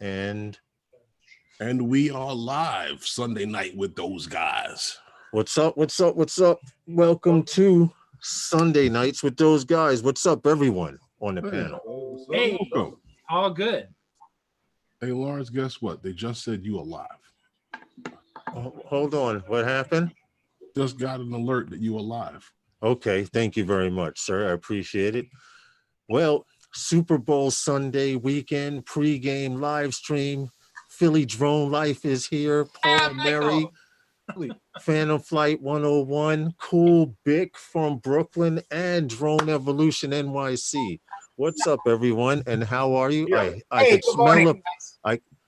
And we are live Sunday night with those guys. What's up? Welcome to Sunday Nights with those guys. What's up, everyone on the panel? Hey, welcome. All good. Hey, Lawrence, guess what? They just said you alive. Hold on. What happened? Just got an alert that you alive. Okay. Thank you very much, sir. I appreciate it. Well, Super Bowl Sunday weekend, pregame live stream. Philly Drone Life is here. Paul Mary, Phantom Flight 101, Cool Bick from Brooklyn, and Drone Evolution NYC. What's up, everyone? And how are you? Yeah. I can smell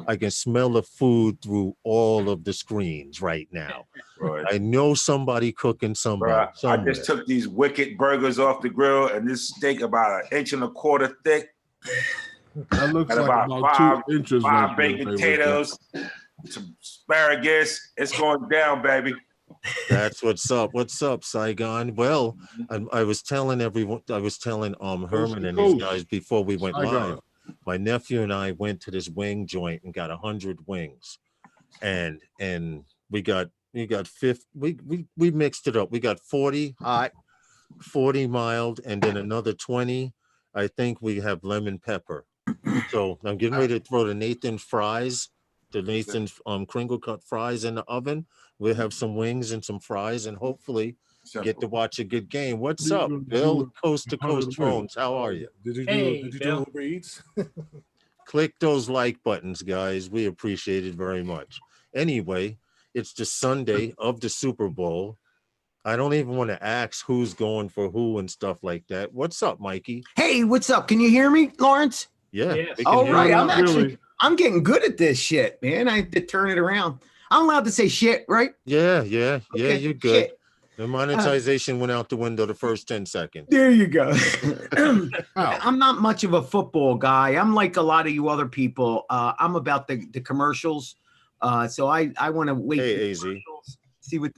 I can smell the food through all of the screens right now. Right. I know somebody cooking somewhere. I just took these wicked burgers off the grill, and this steak about 1.25 inches thick. That looks and like about 2 inches. Five baked potatoes, some asparagus. It's going down, baby. That's what's up. What's up, Saigon? Well, I was telling everyone, Herman and these guys before we went live. My nephew and I went to this wing joint and got 100 wings, and we mixed it up. We got 40 hot, 40 mild, and then another 20. I think we have lemon pepper. So I'm getting ready to throw the Nathan's Kringle cut fries in the oven. We'll have some wings and some fries, and hopefully get to watch a good game. What's up, Bill? Coast to Coast Drones. How are you? Did you do Uber Eats? Click those like buttons, guys. We appreciate it very much. Anyway, it's the Sunday of the Super Bowl. I don't even want to ask who's going for who and stuff like that. What's up, Mikey? Hey, what's up? Can you hear me, Lawrence? Yeah. Yes. All right. I'm getting good at this shit, man. I had to turn it around. I'm allowed to say shit, right? Yeah, okay. You're good. Shit. The monetization went out the window the first 10 seconds. There you go. I'm not much of a football guy. I'm like a lot of you other people. I'm about the commercials. So I want to wait. Hey, AZ. See what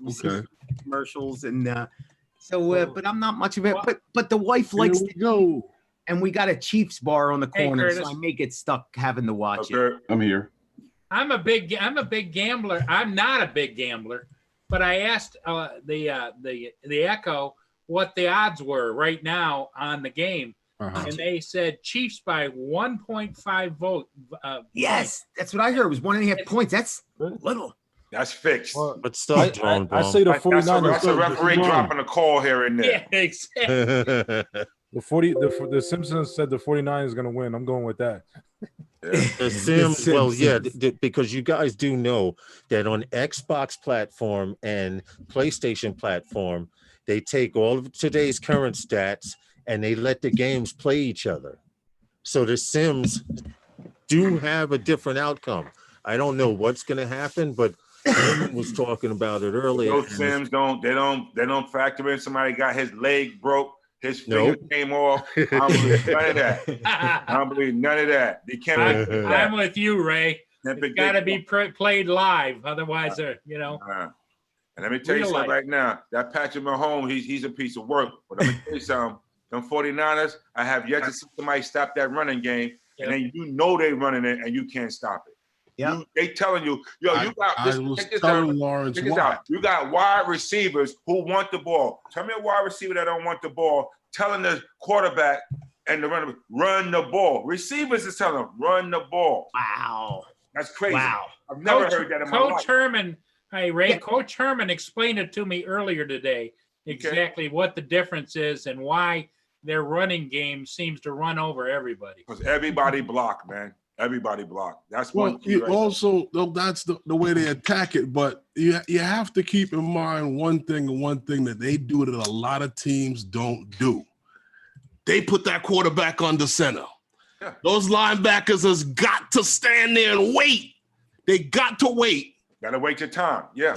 commercials and but I'm not much of it. But the wife likes to go. And we got a Chiefs bar on the corner, so I may get stuck having to watch it. I'm here. I'm a big gambler. I'm not a big gambler, but I asked the Echo what the odds were right now on the game, and they said Chiefs by 1.5 vote. Yes, that's what I heard. It was 1.5 points. That's little. That's fixed. But still, I say the 49ers. That's a referee dropping a call here and there. Yeah, exactly. The Simpsons said the 49ers is going to win. I'm going with that. The Sims, well, yeah, because you guys do know that on Xbox platform and PlayStation platform, they take all of today's current stats and they let the games play each other. So the Sims do have a different outcome. I don't know what's going to happen, but Herman was talking about it earlier. Those Sims don't factor in somebody got his leg broke. His finger came off. I don't believe none of that. I don't believe none of that. They can't. I'm with you, Ray. It's got to be played live, otherwise, And let me tell you something right now. That Patrick Mahomes, he's a piece of work. But let me tell you something. Them 49ers, I have yet to see somebody stop that running game, and then they running it, and you can't stop it. Yeah, they telling you, you got this. Lawrence, you got wide receivers who want the ball. Tell me a wide receiver that don't want the ball, telling the quarterback and the runner, run the ball. Receivers is telling them, run the ball. Wow. That's crazy. Wow. I've never heard that in my life. Coach Herman, hey, Ray, Coach Herman explained it to me earlier today, exactly what the difference is and why their running game seems to run over everybody. Because everybody block, man. Everybody block. That's well. Also, that's the way they attack it. But you have to keep in mind one thing that they do that a lot of teams don't do. They put that quarterback under center. Yeah. Those linebackers has got to stand there and wait. They got to wait. Got to wait your time. Yeah.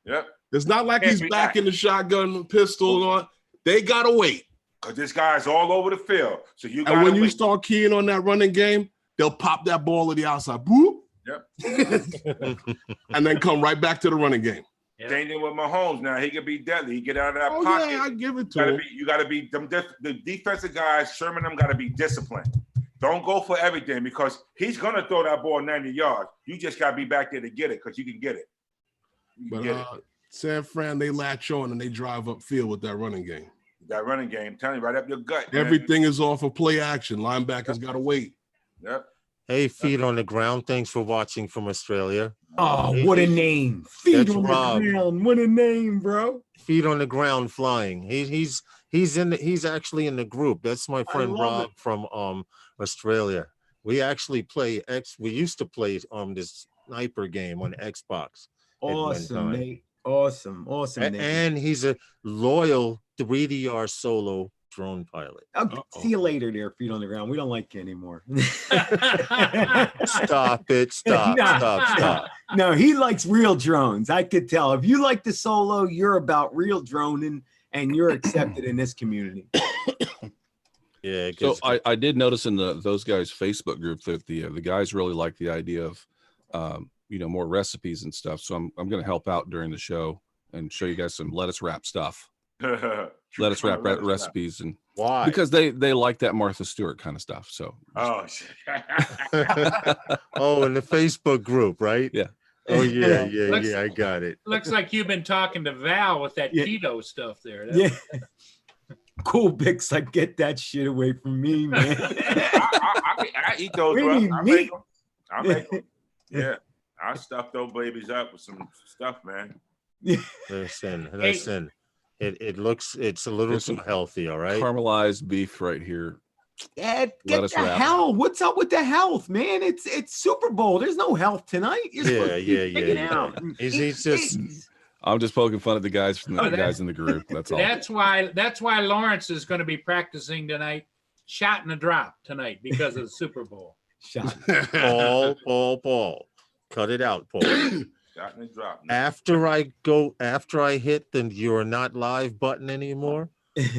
Yeah. It's not like he's back in the shotgun pistol on. They got to wait. Because this guy's all over the field. So you got. And when you start keying on that running game, they'll pop that ball to the outside. Boop. Yep. And then come right back to the running game. Yep. Same thing with Mahomes now. He could be deadly. He get out of that pocket. Yeah, I give it to him. You got to be the defensive guys, Sherman, them got to be disciplined. Don't go for everything because he's going to throw that ball 90 yards. You just got to be back there to get it because you can get it. But San Fran, they latch on and they drive upfield with that running game. That running game, telling you right up your gut. Everything is off of play action. Linebackers got to wait. Yep. Hey, Feet on the Ground. Thanks for watching from Australia. Oh, what a name. Feet on Rob. the ground. What a name, bro. Feet on the ground flying. He's actually in the group. That's my friend Rob from Australia. We actually we used to play this sniper game on Xbox. Awesome, mate. Awesome. And he's a loyal 3DR solo drone pilot. See you later there, Feet on the Ground. We don't like you anymore. Stop it. Stop. No, he likes real drones. I could tell. If you like the solo, you're about real droning and you're accepted in this community. Yeah. So I did notice in those guys' Facebook group that the guys really like the idea of more recipes and stuff. So I'm going to help out during the show and show you guys some lettuce wrap stuff. Lettuce wrap recipes. And why? Because they like that Martha Stewart kind of stuff. So shit. Oh, in the Facebook group, right? Yeah. Oh yeah, I got it. Looks like you've been talking to Val with that keto stuff there. Cool, Bix. Like, get that shit away from me, man. I eat those. I make them. Yeah. I stuff those babies up with some stuff, man. Listen. It's a little too healthy, all right? Caramelized beef right here. Get the hell. What's up with the health, man? It's Super Bowl. There's no health tonight. Yeah. He's just. I'm just poking fun at the guys from the guys in the group. That's all. That's why Lawrence is going to be practicing tonight, shot in a drop tonight because of the Super Bowl. Paul. Cut it out, Paul. Shot in a drop. After I hit the "you're not live" button anymore,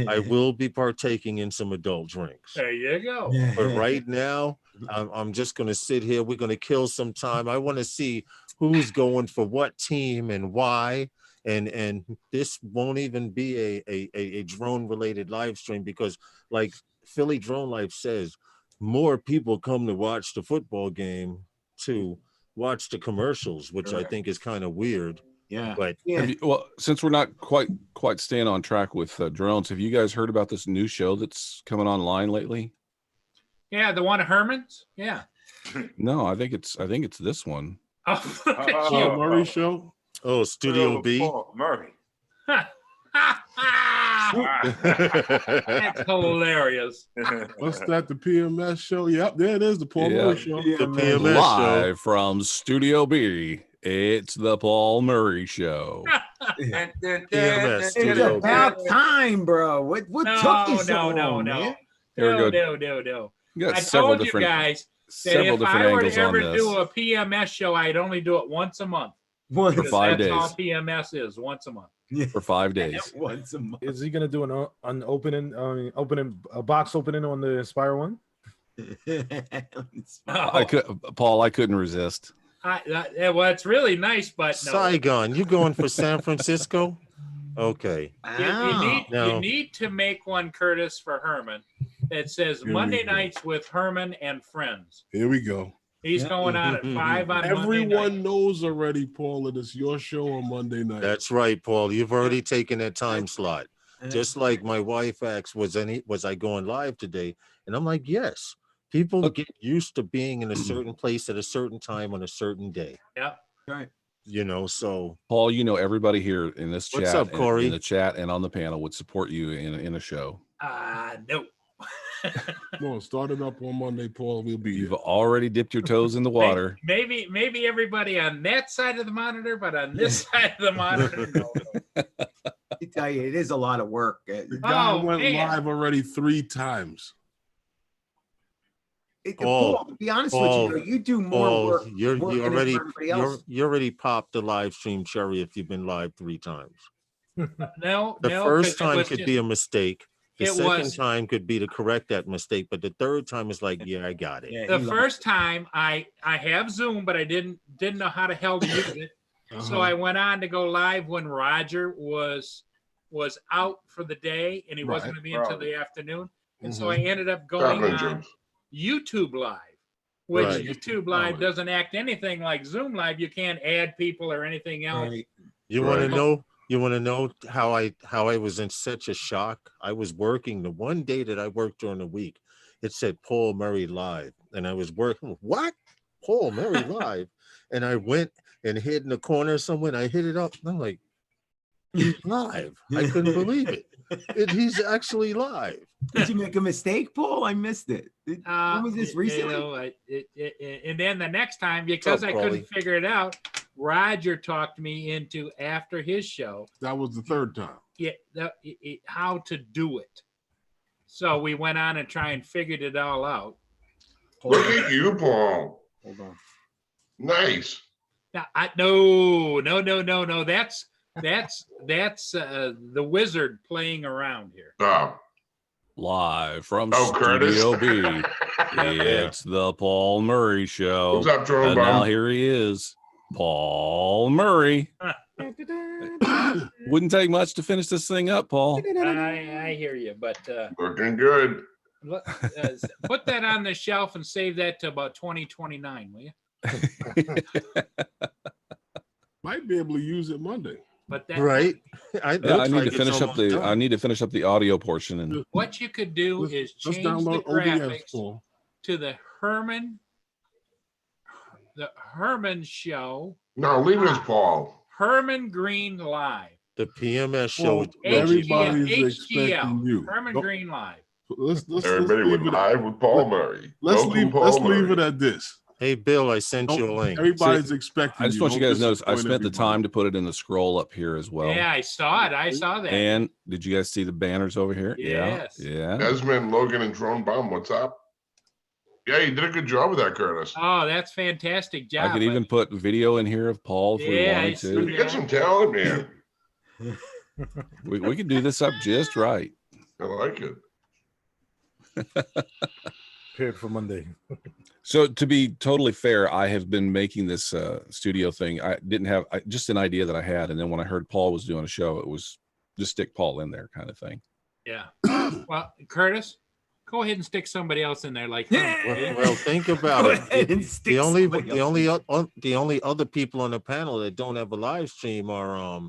I will be partaking in some adult drinks. There you go. But right now, I'm just going to sit here. We're going to kill some time. I want to see who's going for what team and why. And this won't even be a drone related live stream because, like Philly Drone Life says, more people come to watch the football game to watch the commercials, which I think is kind of weird. Yeah. But well, since we're not quite staying on track with drones, have you guys heard about this new show that's coming online lately? Yeah, the one at Herman's. Yeah. No, I think it's this one. Oh, look at you. Murray show. Oh, Studio B. Murray. That's hilarious. What's that? The PMS show? Yep, there it is. The Paul Murray show. The PMS Live show from Studio B. It's the Paul Murray Show. PMS It's about time, bro. What took you so long? No. Here we No. You got I several told you guys that several if different I were angles to on ever this. do a PMS show, I'd only do it once a month. For 5 days. That's all PMS is, once a month. For 5 days. Once a month. Is he gonna do an opening a box opening on the Inspire one? Paul, I couldn't resist. Well, it's really nice, but no. Saigon, you going for San Francisco? Okay. You need to make one, Curtis, for Herman that says Monday nights with Herman and friends. Here we go. He's going on at 5 on Monday night. Everyone knows already, Paul, that it's your show on Monday night. That's right, Paul. You've already taken that time slot. Just like my wife asked, was I going live today? And I'm like, yes. People get used to being in a certain place at a certain time on a certain day. Yeah. Right. So Paul, everybody here in this chat, what's up, Corey? in the chat and on the panel would support you in a show. No. Come on, start it up on Monday, Paul. We'll be You've here. already dipped your toes in the water. Maybe everybody on that side of the monitor, but on this side of the monitor, no. I tell you, it is a lot of work. The guy went live already 3 times. Paul, to be honest with you, you do more work. You already popped the live stream cherry if you've been live 3 times. No. The first time could be a mistake. The second time could be to correct that mistake, but the third time is like, yeah, I got it. The first time I have Zoom, but I didn't know how the hell to use it. So I went on to go live when Roger was out for the day and he wasn't going to be until the afternoon. And so I ended up going on YouTube Live, which Right. YouTube Live doesn't act anything like Zoom Live. You can't add people or anything else. You want to know? You want to know how I was in such a shock? I was working the one day that I worked during the week. It said Paul Murray Live, and I was working. What? Paul Murray Live? And I went and hid in the corner somewhere. I hit it up. And I'm like, he's live. I couldn't believe it. He's actually live. Did you make a mistake, Paul? I missed it. When was this recently? And then the next time, because I couldn't figure it out, Roger talked me into, after his show. That was the third time. Yeah, how to do it. So we went on and figured it all out. Look at you, Paul. Hold on. Nice. Now, no. That's the wizard playing around here. Oh. Live from Curtis. Studio B. It's the Paul Murray Show. What's up, Jerome? And now here he is, Paul Murray. Wouldn't take much to finish this thing up, Paul. I hear you, but Looking good. Put that on the shelf and save that to about 2029, will you? Might be able to use it Monday. But that, Right. I need to finish up the. I need to finish up the audio portion. And what you could do is Let's change the download graphics Paul. to the Herman show. No, leave it as Paul. Herman Green Live. The PMS show. Everybody's expecting you. Herman Green Live. Everybody would live with Paul Murray. Let's leave it at this. Hey, Bill, I sent you a link. Everybody's expecting. I just want you guys to notice I spent the time to put it in the scroll up here as well. Yeah, I saw it. I saw that. And did you guys see the banners over here? Yes. Yeah. Desmond, Logan, and Drone Bomb, what's up? Yeah, you did a good job with that, Curtis. Oh, that's fantastic job. I could even put video in here of Paul if we wanted to. You got some talent, man. We could do this up just right. I like it. Prepared for Monday. So to be totally fair, I have been making this studio thing. I didn't have just an idea that I had, and then when I heard Paul was doing a show, it was just stick Paul in there kind of thing. Yeah. Well, Curtis, go ahead and stick somebody else in there, like Well, think about it. The only other people on the panel that don't have a live stream are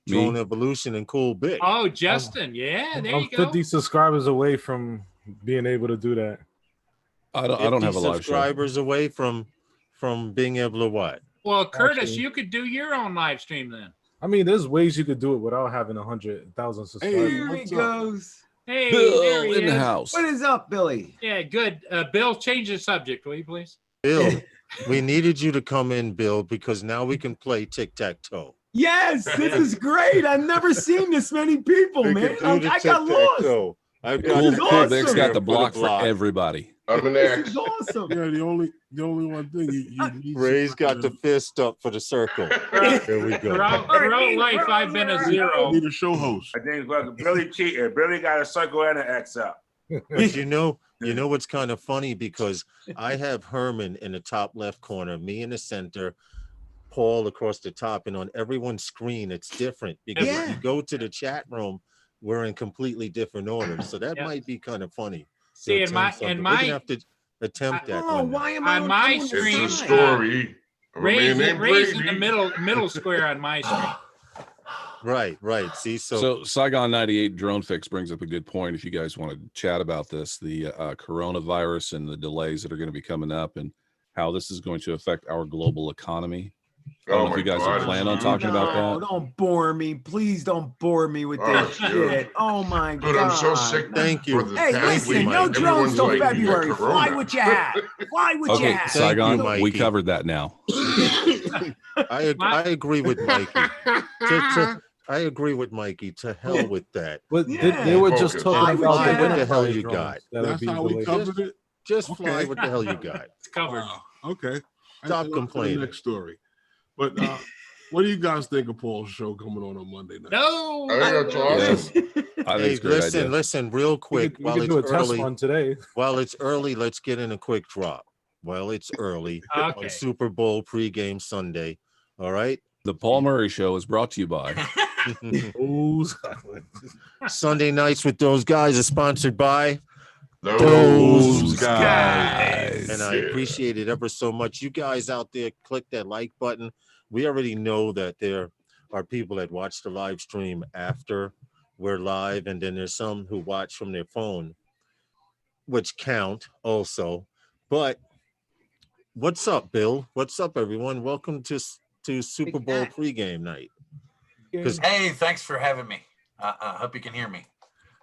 Drone Evolution and Cool Big. Oh, Justin, yeah, there you go. 50 subscribers away from being able to do that. I don't have a live show. Subscribers away from being able to what? Well, Curtis, you could do your own live stream then. I mean, there's ways you could do it without having 100,000 subscribers. Here he goes. Hey, Bill there he in the is. house. What is up, Billy? Yeah, good. Bill, change the subject, will you please? Bill, we needed you to come in, Bill, because now we can play tic-tac-toe. Yes, this is great. I've never seen this many people, man. I got lost. I've Cool got Big's got the block for everybody. I'm an This ex. is awesome. Yeah, the only one thing you need. Ray's got the fist up for the circle. Here we go. Throughout life, I've been a zero. Need a show host. I think Billy cheated. Billy got a circle and an X up. But you know what's kind of funny, because I have Herman in the top left corner, me in the center, Paul across the top, and on everyone's screen it's different because if you go to the chat room, we're in completely different orders. So that might be kind of funny. See, We're gonna have to attempt that. Oh, why am I on my It's screen? a story. of a man named Ray's in Brady. the middle square on my screen. Right. See, So Saigon 98 Drone Fix brings up a good point. If you guys want to chat about this, the coronavirus and the delays that are going to be coming up and how this is going to affect our global economy. I don't know if you guys are planning on talking about that. Don't bore me. Please don't bore me with this shit. Oh my Dude, God. I'm so sick. Thank you. for the Hey, past listen, week. no drones till Everyone's like, February. "You got Fly corona." what you have. Fly what you Okay, have. Saigon, Mikey. we covered that now. I agree with Mikey. I agree with Mikey. To hell with that. But Yeah. they were just Focus. talking Fly about what the the hell you got. That's how we covered it. Just fly Okay. what the hell you got. It's covered. Wow. Okay. Stop And complaining. Next story. But what do you guys think of Paul's show coming on Monday night? No. I think that's awesome. I think Hey, it's a great idea. listen, real quick. We While could do a it's test early, run today. let's get in a quick drop. While it's early on Okay. Super Bowl pregame Sunday. All right. The Paul Murray Show is brought to you by. Ooh. Sunday nights with those guys is sponsored by Those guys. And I appreciate it ever so much. You guys out there, click that like button. We already know that there are people that watch the live stream after we're live, and then there's some who watch from their phone, which count also. But what's up, Bill? What's up, everyone? Welcome to Super Bowl pregame night. Hey, thanks for having me. I hope you can hear me.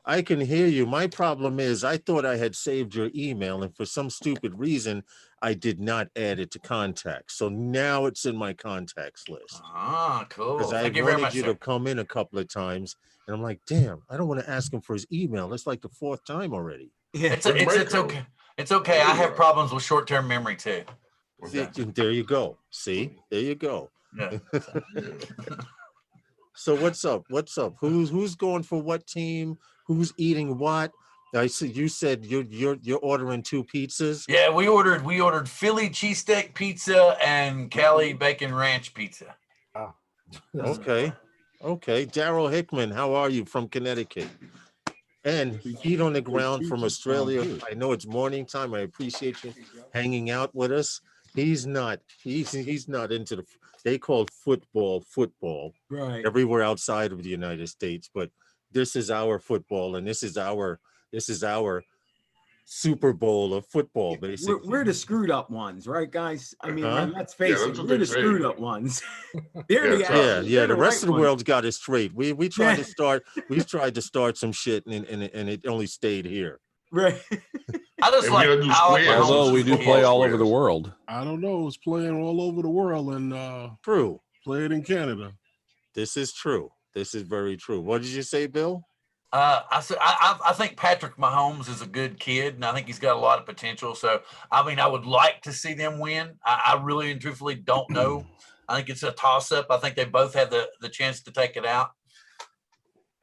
I can hear you. My problem is I thought I had saved your email, and for some stupid reason, I did not add it to contacts. So now it's in my contacts list. Ah, cool. Because I wanted you to come in a couple of times, and I'm like, damn, I don't want to ask him for his email. That's like the 4th time already. Yeah, it's okay. It's okay. I have problems with short-term memory too. There you go. See, there you go. Yeah. So what's up? What's up? Who's going for what team? Who's eating what? I see you said you're ordering 2 pizzas. Yeah, we ordered Philly cheesesteak pizza and Cali bacon ranch pizza. Oh. Okay. Daryl Hickman, how are you from Connecticut? And Heat on the Ground from Australia. I know it's morning time. I appreciate you hanging out with us. He's not into the, they call football right everywhere outside of the United States, but this is our football, and this is our Super Bowl of football, basically. We're the screwed up ones, right, guys? I mean, let's face it, we're the screwed up ones. The rest of the world's got it straight. We tried to start some shit, and it only stayed here. Right. Although we do play all over the world. I don't know. It's playing all over the world, and true. Play it in Canada. This is true. This is very true. What did you say, Bill? I think Patrick Mahomes is a good kid, and I think he's got a lot of potential. So, I mean, I would like to see them win. I really and truthfully don't know. I think it's a toss-up. I think they both have the chance to take it out.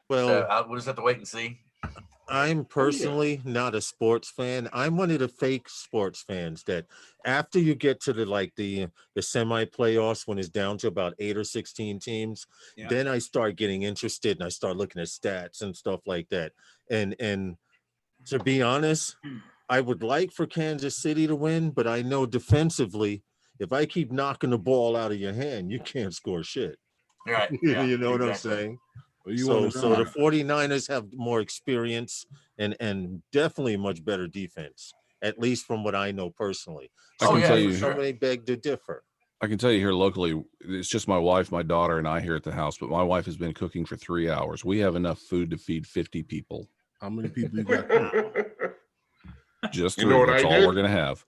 Well, so we'll just have to wait and see. I'm personally not a sports fan. I'm one of the fake sports fans that after you get to the semi playoffs, when it's down to about 8 or 16 teams, then I start getting interested and I start looking at stats and stuff like that. And to be honest, I would like for Kansas City to win, but I know defensively, if I keep knocking the ball out of your hand, you can't score shit. Right. You know what I'm saying? So the 49ers have more experience and definitely much better defense, at least from what I know personally. I can tell you, somebody beg to differ. I can tell you here locally, it's just my wife, my daughter, and I here at the house, but my wife has been cooking for 3 hours. We have enough food to feed 50 people. How many people you got? Just 3. That's all we're going to have.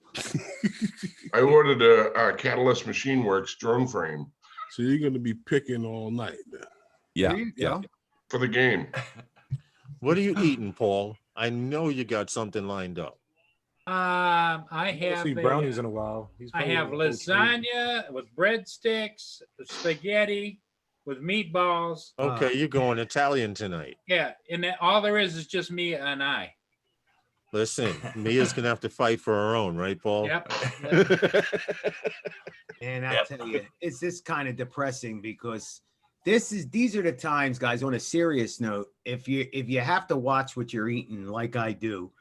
I ordered a Catalyst Machine Works drone frame. So you're going to be picking all night then. Yeah. For the game. What are you eating, Paul? I know you got something lined up. I have brownies in a while. I have lasagna with breadsticks, spaghetti with meatballs. Okay, you're going Italian tonight. Yeah, and all there is just me and I. Listen, Mia's gonna have to fight for her own, right, Paul? Yep. And I tell you, it's this kind of depressing because these are the times, guys. On a serious note, if you have to watch what you're eating, like I do,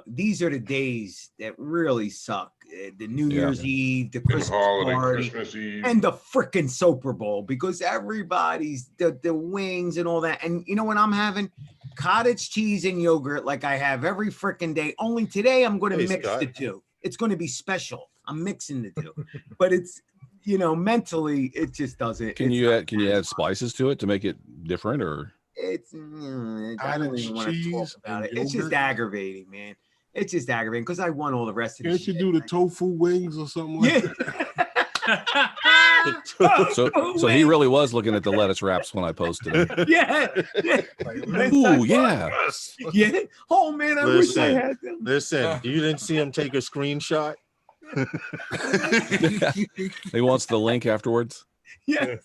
these are the days that really suck. The New Year's Eve, the Christmas party, and the freaking Super Bowl, because everybody's the wings and all that. And you know what I'm having? Cottage cheese and yogurt, like I have every freaking day. Only today I'm going to mix the two. It's going to be special. I'm mixing the two, but it's, mentally it just doesn't. Can you add spices to it to make it different, or? It's I don't even want to talk about it. It's just aggravating, man. It's just aggravating because I want all the rest of it. Can't you do the tofu wings or something like that? So he really was looking at the lettuce wraps when I posted it. Yeah. Ooh, yeah. Yeah. Oh man, I wish I had them. Listen, you didn't see him take a screenshot? He wants the link afterwards. Yeah.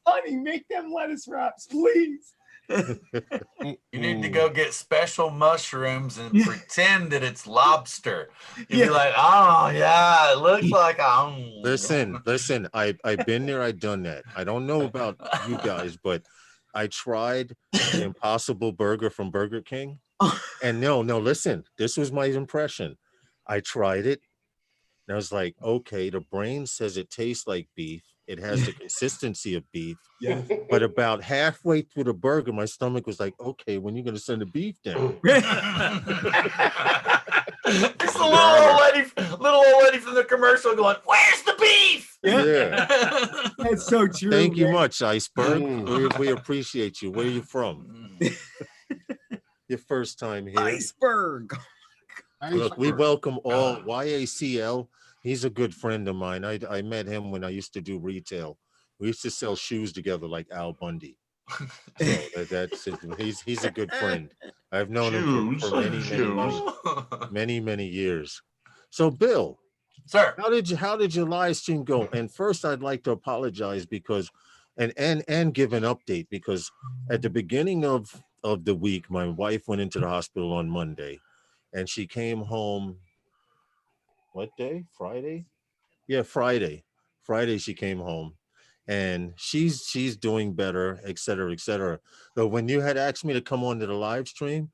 Honey, make them lettuce wraps, please. You need to go get special mushrooms and pretend that it's lobster. You'd be like, oh yeah, it looks like Listen, I've been there, I've done that. I don't know about you guys, but I tried the Impossible Burger from Burger King. And no, listen, this was my impression. I tried it. And I was like, okay, the brain says it tastes like beef. It has the consistency of beef. Yeah. But about halfway through the burger, my stomach was like, okay, when are you going to send the beef down? It's the little old lady from the commercial going, "Where's the beef?" Yeah. That's so true. Thank you much, Iceberg. We appreciate you. Where are you from? Your first time here. Iceberg. Look, we welcome all. YACL, he's a good friend of mine. I met him when I used to do retail. We used to sell shoes together like Al Bundy. So that's it. He's a good friend. I've known him for many years. So Bill, sir, how did your live stream go? And first, I'd like to apologize because and give an update, because at the beginning of the week, my wife went into the hospital on Monday, and she came home. What day? Friday? Yeah, Friday. Friday she came home, and she's doing better, et cetera, et cetera. But when you had asked me to come on to the live stream,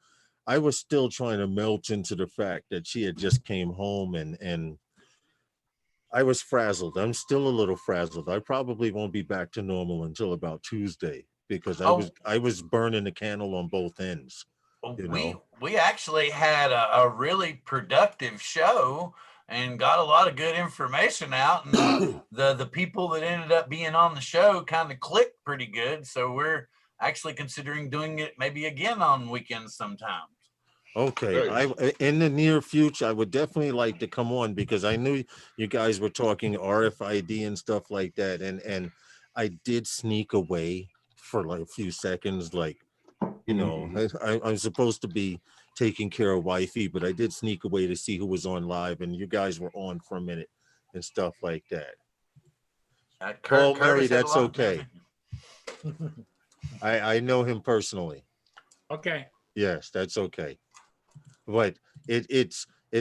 I was still trying to melt into the fact that she had just came home, and I was frazzled. I'm still a little frazzled. I probably won't be back to normal until about Tuesday, because I was burning the candle on both ends. We actually had a really productive show and got a lot of good information out, and the people that ended up being on the show kind of clicked pretty good. So we're actually considering doing it maybe again on weekends sometimes. Okay, in the near future, I would definitely like to come on, because I knew you guys were talking RFID and stuff like that, and I did sneak away for like a few seconds, like, you know, I'm supposed to be taking care of wifey, but I did sneak away to see who was on live, and you guys were on for a minute and stuff like that. Murray, that's okay. I know him personally. Okay. Yes, that's okay. But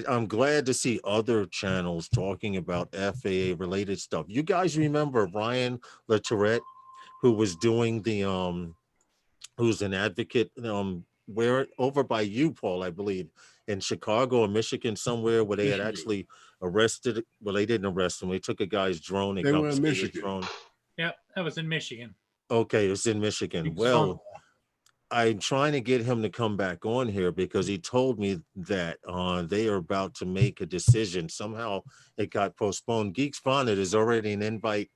I'm glad to see other channels talking about FAA related stuff. You guys remember Ryan LaTourette, who was doing the who's an advocate where over by you, Paul, I believe, in Chicago or Michigan, somewhere, where they had actually arrested. Well, they didn't arrest him. They took a guy's drone and confiscated his drone. Yep, that was in Michigan. Okay, it was in Michigan. Well, I'm trying to get him to come back on here, because he told me that they are about to make a decision. Somehow it got postponed. Geeks Bonnet is already an invite.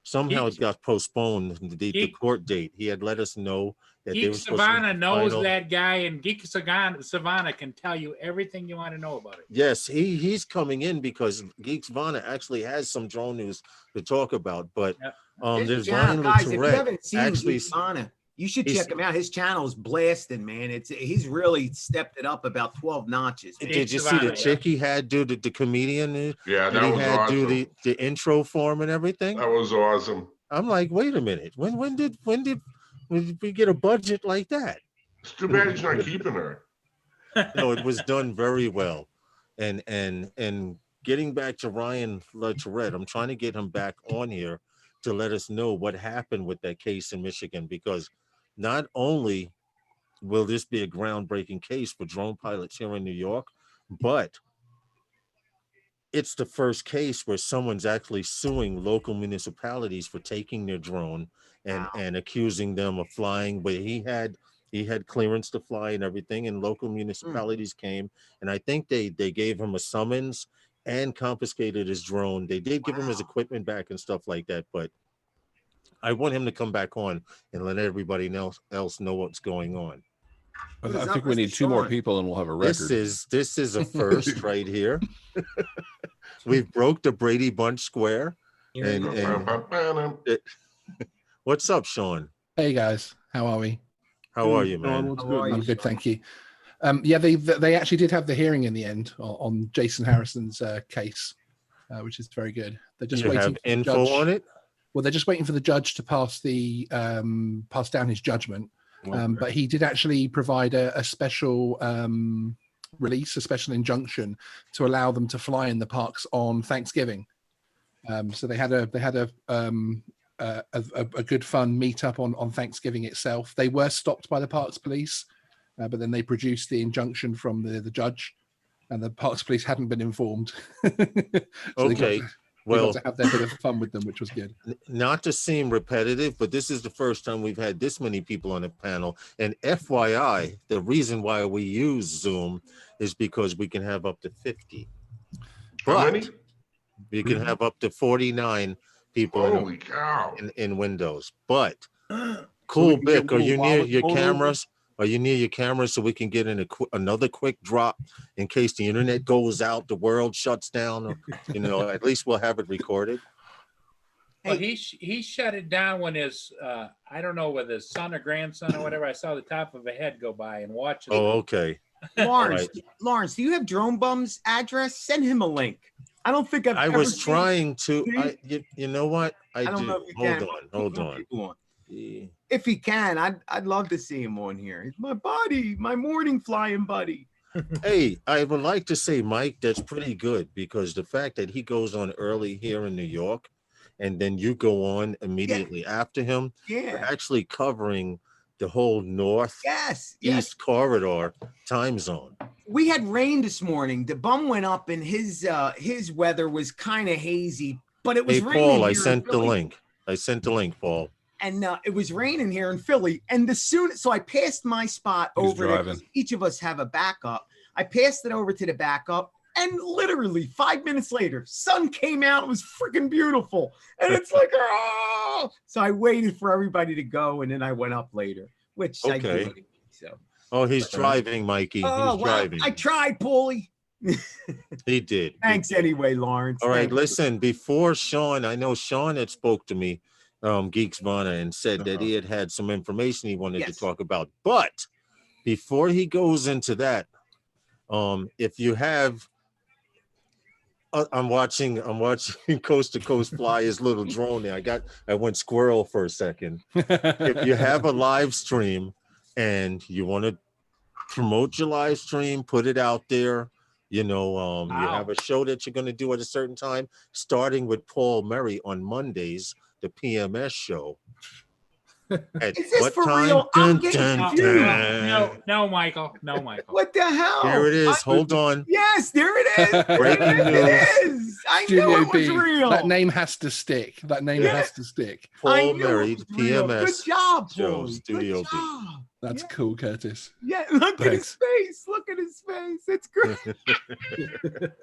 Somehow it got postponed, the court date. He had let us know that Geek Savannah knows that guy, and Geek Savannah can tell you everything you want to know about it. Yes, he's coming in because Geek Savannah actually has some drone news to talk about. But there's Ryan guys, if you LaTourette haven't seen Geek Savannah, you should check him out. His channel is blasting, man. He's really stepped it up about 12 notches. Man. Did you see the chick he had do the comedian? Yeah, that was had awesome. Do the intro for him and everything. That was awesome. I'm like, wait a minute. When did we get a budget like that? It's too bad he's not keeping her. No, it was done very well. And getting back to Ryan LaTourette, I'm trying to get him back on here to let us know what happened with that case in Michigan, because not only will this be a groundbreaking case for drone pilots here in New York, but it's the first case where someone's actually suing local municipalities for taking their drone and accusing them of flying. But he had clearance to fly and everything, and local municipalities came, and I think they gave him a summons and confiscated his drone. They did give him his equipment back and stuff like that, but I want him to come back on and let everybody else know what's going on. I think we need 2 more people and we'll have a record. This is a first right here. We've broke the Brady Bunch square. What's up, Sean? Hey guys, how are we? How are you, man? I'm good, thank you. Yeah, they actually did have the hearing in the end on Jason Harrison's case, which is very good. They're just waiting. Have info on it? Well, they're just waiting for the judge to pass down his judgment. But he did actually provide a special release, a special injunction to allow them to fly in the parks on Thanksgiving. So they had a good fun meetup on Thanksgiving itself. They were stopped by the parks police but then they produced the injunction from the judge, and the Parks Police hadn't been informed. So Okay. They got to have their bit of fun with them, which was good. Not to seem repetitive, but this is the first time we've had this many people on a panel. And FYI, the reason why we use Zoom is because we can have up to 50. How many? You can have up to 49 people Holy cow. in Windows. But cool, Vic, are you near your cameras? Are you near your camera so we can get in another quick drop in case the internet goes out, the world shuts down, or, you know, at least we'll have it recorded. Well, he shut it down when his I don't know whether his son or grandson or whatever. I saw the top of a head go by and watch it. Oh, okay. Lawrence, Lawrence, do you have Drone Bum's address? Send him a link. I don't think I was trying to. You know what? I don't know if you can. Hold on. If he can, I'd love to see him on here. He's my buddy, my morning flying buddy. Hey, I would like to say, Mike, that's pretty good, because the fact that he goes on early here in New York, and then you go on immediately after him, you're actually covering the whole north east corridor time zone. We had rain this morning. The bum went up, and his weather was kind of hazy, but it was raining. Paul, I sent the link. I sent the link, Paul. And it was raining here in Philly. And so I passed my spot over there. Each of us have a backup. I passed it over to the backup. And literally 5 minutes later, sun came out. It was freaking beautiful. And it's like, oh! So I waited for everybody to go. And then I went up later, which I did. So. Oh, he's driving, Mikey. He's driving. I tried, Paulie. He did. Thanks anyway, Lawrence. All right, listen, before Sean, I know Sean had spoke to me, Geeks Vana, and said that he had some information he wanted to talk about. But before he goes into that, if you have, I'm watching Coast to Coast fly his little drone there. I went squirrel for a second. If you have a live stream and you want to promote your live stream, put it out there. You know, you have a show that you're going to do at a certain time, starting with Paul Murray on Mondays, the PMS show. At Is this what for time? real? I'm getting No, Michael. No, Michael. What the hell? There it is. Hold on. Yes, there it is. Breaking news. It is. I knew it was real. That name has to stick. Paul Murray, PMS. Good job, show, Studio B. That's cool, Curtis. Yeah, look at his face. Look at his face. It's great.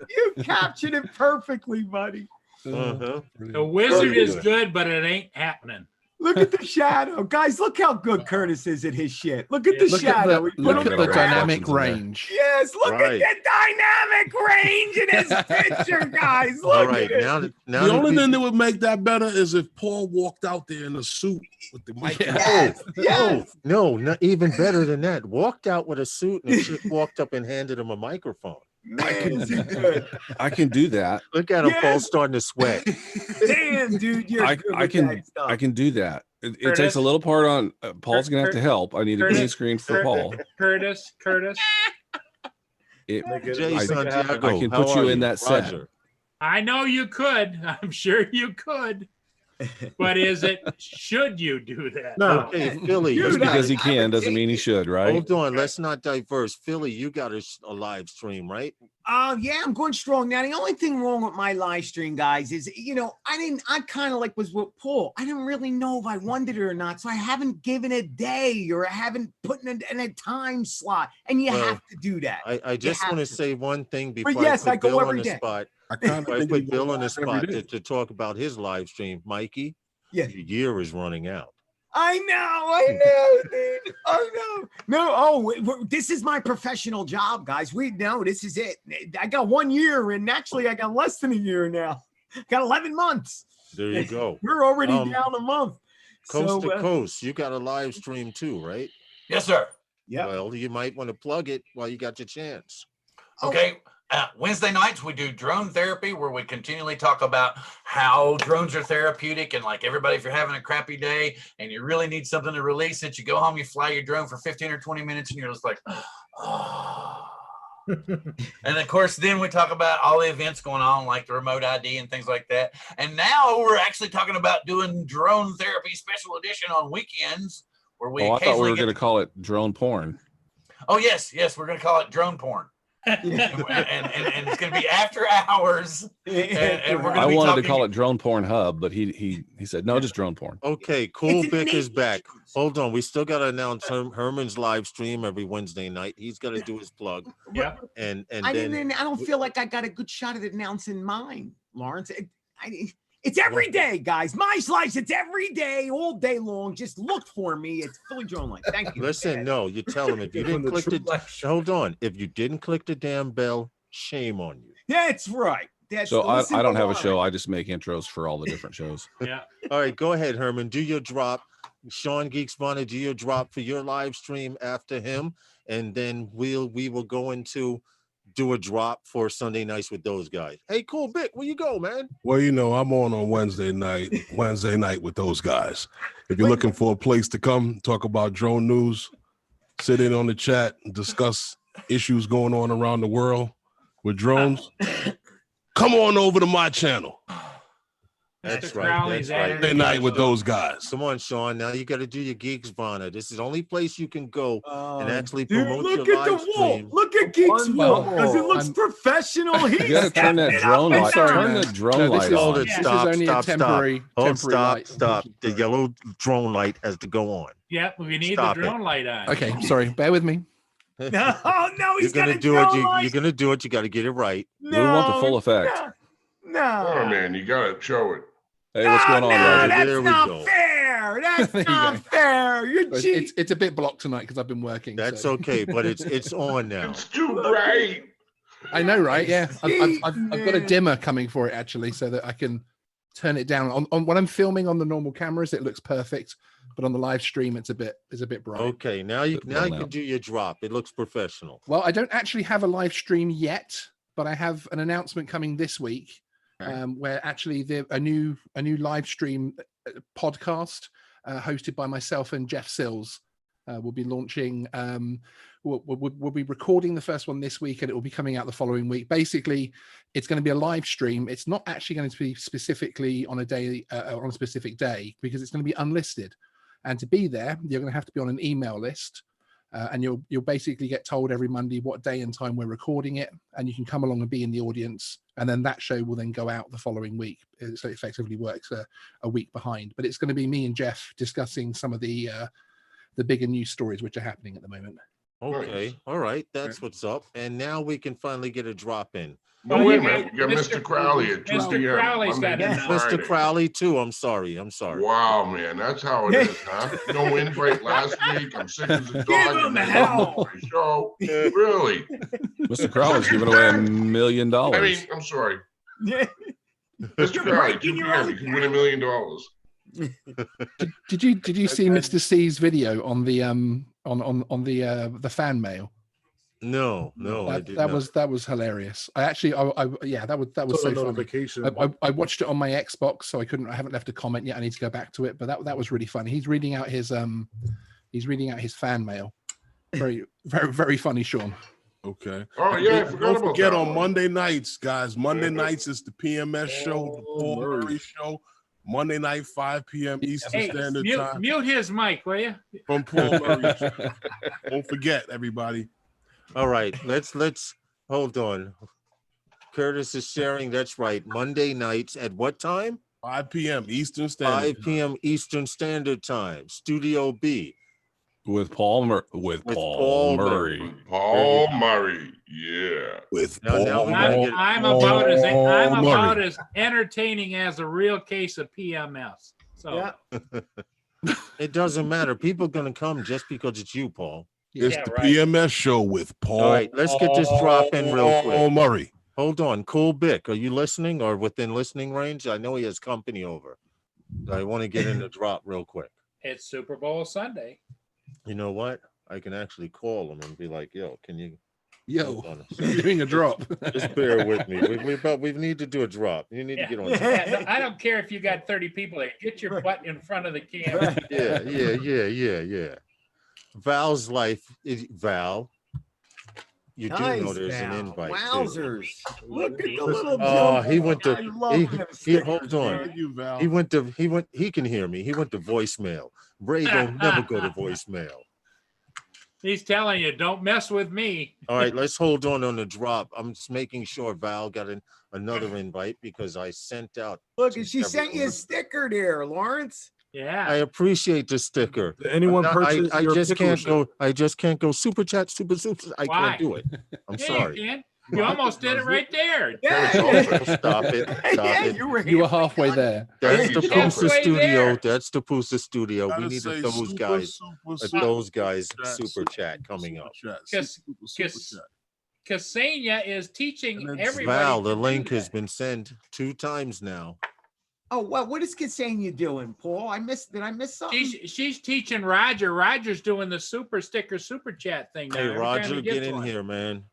You captured it perfectly, buddy. The wizard is good, but it ain't happening. Look at the shadow. Guys, look how good Curtis is at his shit. Look at the shadow. Look at the dynamic range. Yes, look at the dynamic range in his picture, guys. Look at it. Now the only thing that would make that better is if Paul walked out there in a suit with the mic. No, not even better than that. Walked out with a suit and a chick walked up and handed him a microphone. I can do that. Look at him, Paul's starting to sweat. Damn, dude, I can do that. It takes a little part on. Paul's gonna have to help. I need a green screen for Paul. Curtis. I can put you in that set. I know you could. I'm sure you could. But should you do that? No, okay, Philly. Just because he can doesn't mean he should, right? Hold on, let's not diverse. Philly, you got a live stream, right? Yeah, I'm going strong. Now, the only thing wrong with my live stream, guys, is, I kind of like was with Paul. I didn't really know if I wanted it or not. So I haven't given a day or I haven't put in a time slot. And you have to do that. I just want to say one thing before I put Bill on the spot. I put Bill on the spot to talk about his live stream. Mikey, your year is running out. I know, dude. I know. No, this is my professional job, guys. This is it. I got 1 year, and actually I got less than a year now. Got 11 months. There you go. We're already down a month. Coast to coast, you got a live stream too, right? Yes, sir. Yeah. Well, you might want to plug it while you got your chance. Okay. Wednesday nights, we do drone therapy, where we continually talk about how drones are therapeutic. And like everybody, if you're having a crappy day and you really need something to release it, you go home, you fly your drone for 15 or 20 minutes, and you're just like, oh. And of course, then we talk about all the events going on, like the remote ID and things like that. And now we're actually talking about doing drone therapy special edition on weekends, where we I thought we were going to call it drone porn. Oh yes, we're gonna call it drone porn. and it's going to be after hours. And we're I wanted to call it Drone Porn Hub, but he said no, just drone porn. Okay, Cool Bick is back. Hold on, we still got to announce Herman's live stream every Wednesday night. He's got to do his plug. Yeah, and I don't feel like I got a good shot at announcing mine, Lawrence. It's every day, guys. My slice. It's every day, all day long. Just look for me. It's Philly Drone Light. Thank you. Listen, no, you tell him if you didn't click hold on. If you didn't click the damn bell, shame on you. That's right. So I don't have a show. I just make intros for all the different shows. Yeah. All right, go ahead, Herman. Do your drop. Sean Geeks Bonnet, do your drop for your live stream after him, and then we will go into do a drop for Sunday nights with those guys. Hey, Cool Bick, where you go, man? Well, I'm on Wednesday night with those guys. If you're looking for a place to come talk about drone news, sit in on the chat and discuss issues going on around the world with drones, come on over to my channel. That's right. That's right. Wednesday night with those guys. Come on, Sean. Now you got to do your Geeks Vana. This is the only place you can go and actually promote your live stream. Look at Geeks Wall because it looks professional. You got to turn that drone light. Turn the drone light on. Stop. The yellow drone light has to go on. Yeah, we need the drone light on. Okay, sorry. Bear with me. No, he's gonna do it. You're gonna do it. You got to get it right. We want the full effect. No. Oh man, you gotta show it. Hey, what's going on, Roger? That's not fair. That's not fair. You're cheating. It's a bit blocked tonight because I've been working. That's okay, but it's on now. It's too bright. I know, right? Yeah, I've got a dimmer coming for it actually, so that I can turn it down. On when I'm filming on the normal cameras, it looks perfect, but on the live stream, it's a bit bright. Okay, now you can do your drop. It looks professional. Well, I don't actually have a live stream yet, but I have an announcement coming this week. Where actually a new live stream podcast hosted by myself and Jeff Sills will be launching. We'll be recording the first one this week, and it will be coming out the following week. Basically, it's going to be a live stream. It's not actually going to be specifically on a specific day because it's going to be unlisted. And to be there, you're going to have to be on an email list. And you'll basically get told every Monday what day and time we're recording it, and you can come along and be in the audience, and then that show will then go out the following week. So it effectively works a week behind. But it's going to be me and Jeff discussing some of the bigger news stories which are happening at the moment. Okay, all right, that's what's up. And now we can finally get a drop in. No, wait a minute. You got Mr. Crowley at 2 Mr. Crowley's got it. Mr. Crowley too. I'm sorry. Wow, man, that's how it is, huh? No invite last week. I'm sick as a dog. Give him hell. Show. Really? Mr. Crowley's giving away $1 million. I mean, I'm sorry. Mr. Crowley, you can win $1 million. Did you see Mr. C's video on the the fan mail? No, I did not. That was hilarious. That was so funny. I watched it on my Xbox, so I haven't left a comment yet. I need to go back to it, but that was really funny. He's reading out his fan mail. Very, very, very funny, Sean. Okay. Oh yeah, don't forget on Monday nights, guys. Monday nights is the PMS show, the Paul Murray show. Monday night, 5 p.m. Eastern Standard Time. Mute his mic, will you? From Paul Murray. Don't forget, everybody. All right, let's hold on. Curtis is sharing. That's right. Monday nights at what time? 5 p.m. Eastern Standard 5 p.m. Eastern Standard Time. Studio B. With Paul Murray. Paul Murray. Yeah. I'm about as entertaining as a real case of PMS. So yeah. It doesn't matter. People are gonna come just because it's you, Paul. It's the PMS show with Paul. All right, let's get this drop in real quick. Paul Murray. Hold on. Cool Bick, are you listening or within listening range? I know he has company over. I want to get in the drop real quick. It's Super Bowl Sunday. You know what? I can actually call him and be like, yo, can you doing a drop. Just bear with me. We need to do a drop. You need to get on. I don't care if you got 30 people there. Get your butt in front of the camera. Yeah. Val's life is Val. You do know there's an invite. Wowzers. Look at the little he went to hold on. He can hear me. He went to voicemail. Ray don't never go to voicemail. He's telling you, don't mess with me. All right, let's hold on the drop. I'm just making sure Val got another invite because I sent out. Look, and she sent you a sticker there, Lawrence. Yeah. I appreciate the sticker. Did anyone purchase I your just pickle can't shirt? go. I just can't go super chat, super. I Why? can't do it. I'm Yeah, sorry. You can. You almost did it right there. Stop it. Stop it. You were halfway there. That's the Poosa halfway studio. there. That's the Poosa studio. We Gotta need say those super, guys. super Those guys chat, super chat coming up. Ksenia is teaching everybody. Val, the to link do has that. been sent 2 times now. Oh, well, what is Ksenia doing, Paul? Did I miss something? She's teaching Roger. Roger's doing the super sticker, super chat thing now. Hey, every time Roger, he get gets in one. here, man.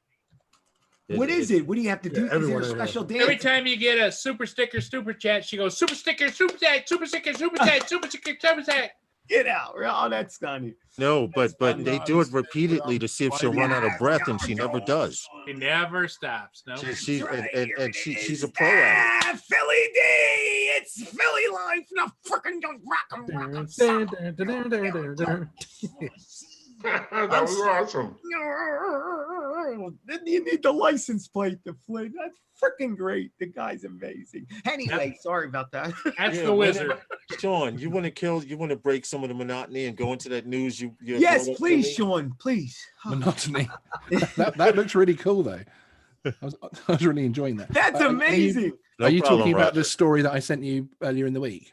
What is it? What do you have to do? Is there a everyone in special dance? Every time you get a super sticker, super chat, she goes, super sticker, super chat, super sticker, super chat, super sticker, super chat. Get out. Oh, that's funny. No, but funny. they do it repeatedly to see if she'll run out of breath, and she never does. She never stops. No. She's a pro at it. Philly D! It's Philly life. No freaking rock 'em. That was awesome. Then you need the license plate to play. That's freaking great. The guy's amazing. Anyway, sorry about that. That's the wizard. Sean, you want to break some of the monotony and go into that news? Yes, please, Sean, please. Monotony. that looks really cool, though. I was really enjoying that. That's amazing. Are you talking about the story that I sent you earlier in the week?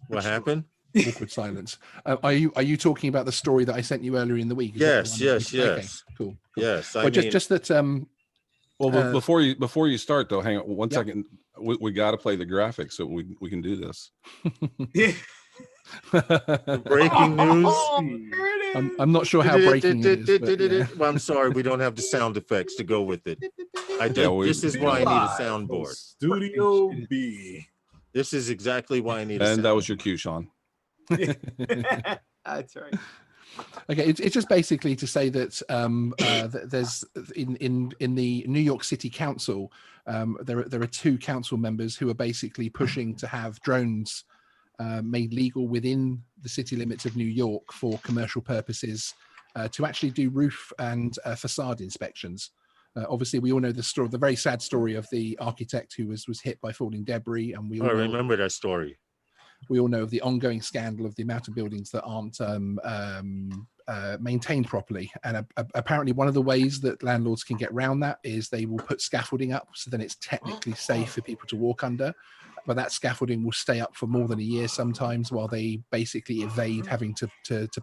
What happened? Awkward silence. Are you talking about the story that I sent you earlier in the week? Yes. Okay, cool. Yes. Just that. Well, before you start though, hang on one second. We got to play the graphics so we can do this. Breaking news. I'm not sure how breaking it is. Well, I'm sorry, we don't have the sound effects to go with it. This is why I need a soundboard. Studio B. This is exactly why I need a soundboard. And that was your cue, Sean. That's right. Okay, it's just basically to say that there's in the New York City Council, there are 2 council members who are basically pushing to have drones made legal within the city limits of New York for commercial purposes to actually do roof and facade inspections. Obviously, we all know the very sad story of the architect who was hit by falling debris, and we all remember that story. We all know of the ongoing scandal of the amount of buildings that aren't maintained properly. And apparently one of the ways that landlords can get around that is they will put scaffolding up, so then it's technically safe for people to walk under. But that scaffolding will stay up for more than a year sometimes while they basically evade having to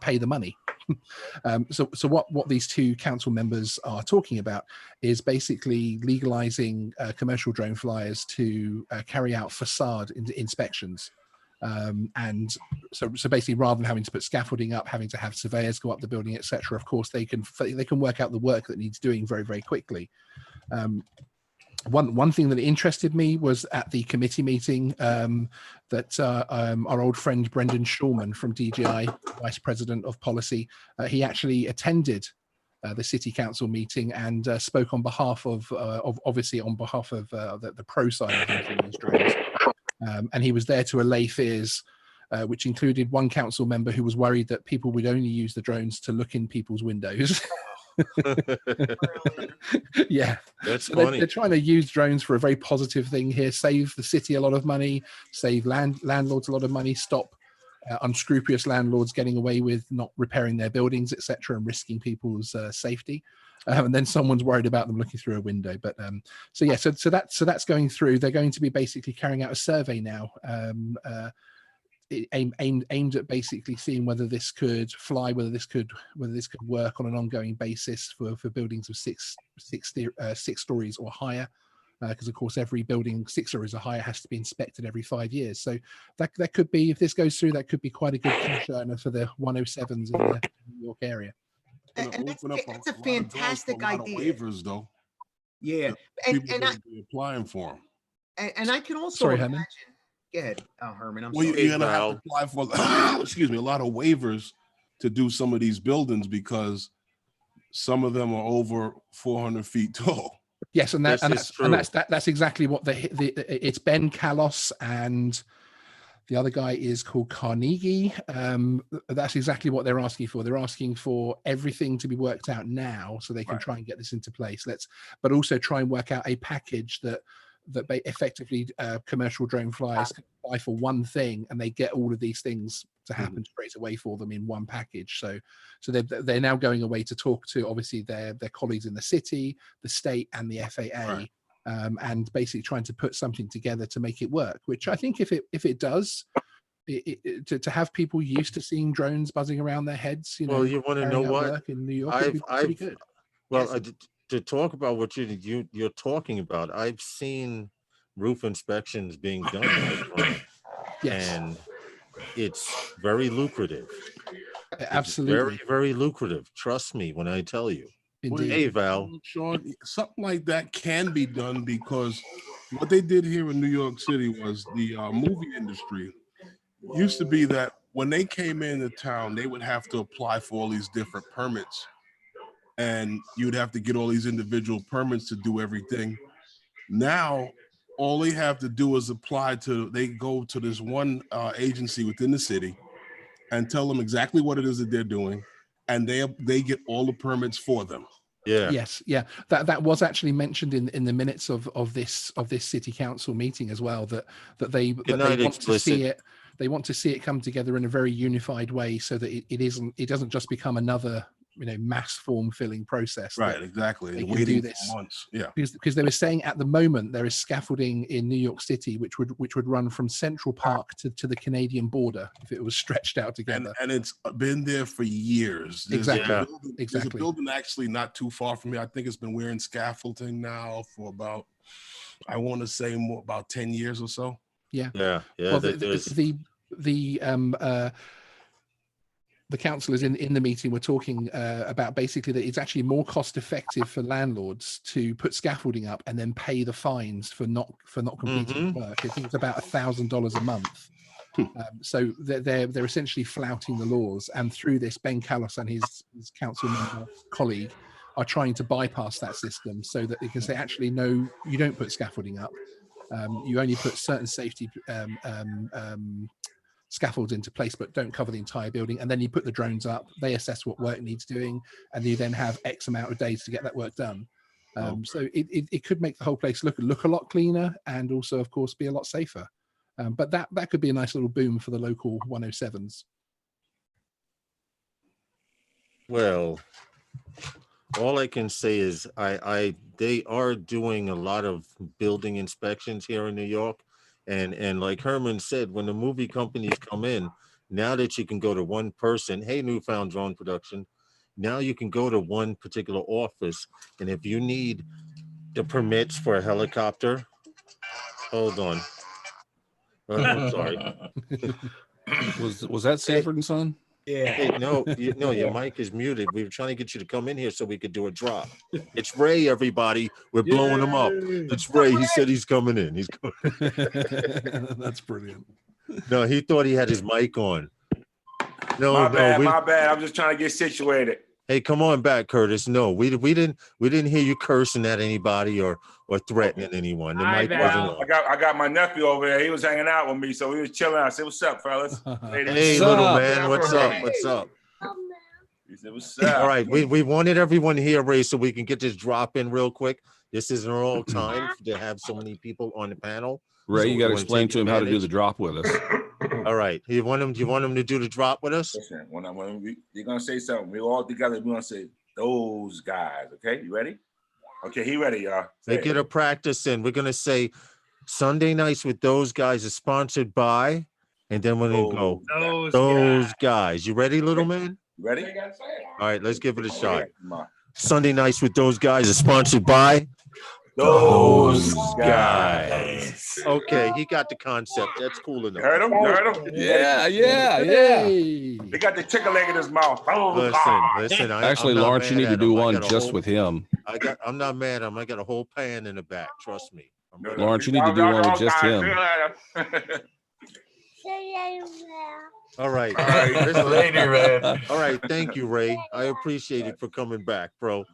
pay the money. So what these 2 council members are talking about is basically legalizing commercial drone flyers to carry out facade inspections. And so basically, rather than having to put scaffolding up, having to have surveyors go up the building, etc., of course they can work out the work that needs doing very, very quickly. One thing that interested me was at the committee meeting that our old friend Brendan Schulman from DGI, Vice President of Policy, he actually attended the City Council meeting and spoke on behalf of the pro side of using these drones. And he was there to allay fears, which included one council member who was worried that people would only use the drones to look in people's windows. Yeah, that's funny. They're trying to use drones for a very positive thing here: save the city a lot of money, save landlords a lot of money, stop unscrupulous landlords getting away with not repairing their buildings, etc., and risking people's safety. And then someone's worried about them looking through a window. But so that's going through. They're going to be basically carrying out a survey now, aimed at basically seeing whether this could fly, whether this could work on an ongoing basis for buildings of six stories or higher. Because of course every building 6 stories or higher has to be inspected every 5 years. So that could be, if this goes through, that could be quite a good cash earner for the 107s in the New York area. And that's a fantastic idea. Waivers, though. Yeah, and I be applying for them. And I can also imagine. Herman. Go ahead, Herman. I'm sorry. You're gonna have to apply for a lot of waivers to do some of these buildings because some of them are over 400 feet tall. Yes, that's exactly what it's Ben Kalos and The other guy is called Carnegie. That's exactly what they're asking for. They're asking for everything to be worked out now so they can try and get this into place. But also try and work out a package that effectively commercial drone flyers can buy for one thing, and they get all of these things to happen straight away for them in one package. So they're now going away to talk to obviously their colleagues in the city, the state, and the FAA, and basically trying to put something together to make it work. Which I think if it does, to have people used to seeing drones buzzing around their heads, well, you want to know what in New York, it'd be pretty good. Well, to talk about what you're talking about, I've seen roof inspections being done, and it's very lucrative. Absolutely, it's very, very lucrative. Trust me when I tell you. Indeed. Hey, Val. Sean, something like that can be done because what they did here in New York City was the movie industry used to be that when they came into town, they would have to apply for all these different permits. And you'd have to get all these individual permits to do everything. Now, all they have to do is they go to this one agency within the city and tell them exactly what it is that they're doing, and they get all the permits for them. Yeah. Yes. Yeah. That was actually mentioned in the minutes of this city council meeting as well, that they want to see it. They want to see it come together in a very unified way so that it doesn't just become another mass form filling process. Right, exactly. They can do this months. Yeah. Because they were saying at the moment there is scaffolding in New York City which would run from Central Park to the Canadian border if it was stretched out together. And it's been there for years. There's a building actually not too far from me. I think it's been wearing scaffolding now for about, I want to say about 10 years or so. Yeah. Yeah. Well, the councillors in the meeting were talking about basically that it's actually more cost effective for landlords to put scaffolding up and then pay the fines for not completing work. I think it's about $1,000 a month. So they're essentially flouting the laws, and through this, Ben Callos and his council member colleague are trying to bypass that system so that they can say, actually, no, you don't put scaffolding up. You only put certain safety scaffolds into place, but don't cover the entire building. And then you put the drones up, they assess what work needs doing, and you then have X amount of days to get that work done. So it could make the whole place look a lot cleaner, and also, of course, be a lot safer. But that could be a nice little boom for the local 107s. Well, all I can say is they are doing a lot of building inspections here in New York. And like Herman said, when the movie companies come in, now that you can go to one person, hey, Newfound Drone Production, now you can go to one particular office. And if you need the permits for a helicopter, hold on. I'm sorry. Was that Sanford and Son? Yeah. Hey, no, your mic is muted. We were trying to get you to come in here so we could do a drop. It's Ray, everybody. We're blowing him up. It's Ray. He said he's coming in. He's coming. That's brilliant. No, he thought he had his mic on. My bad. I'm just trying to get situated. Hey, come on back, Curtis. No, we didn't hear you cursing at anybody or threatening anyone. The mic wasn't on. I got my nephew over there. He was hanging out with me, so we was chilling. I said, "What's up, fellas?" Hey, little man, what's up? What's up? He said, "What's up?" All right, we wanted everyone here, Ray, so we can get this drop in real quick. This isn't all time to have so many people on the panel. Ray, so you got to explain to him how to do the drop with us. All right, you want him to do the drop with us? Listen, when you're gonna say something, we're all together. We're gonna say those guys. Okay, you ready? Okay, he ready, y'all. They get a practice in. We're gonna say Sunday Nights with Those Guys is sponsored by, and then we're gonna go those guys. You ready, little man? You ready? All right, let's give it a shot. Sunday Nights with Those Guys is sponsored by those guys. Okay, he got the concept. That's cool enough. You heard him? Yeah. He got the chicken leg in his mouth. Listen. Actually, Lawrence, you need to do one just with him. I'm not mad at him. I got a whole pan in the back. Trust me. Lawrence, you need to do one with just him. All right. All right. Thank you, Ray. I appreciate it for coming back, bro.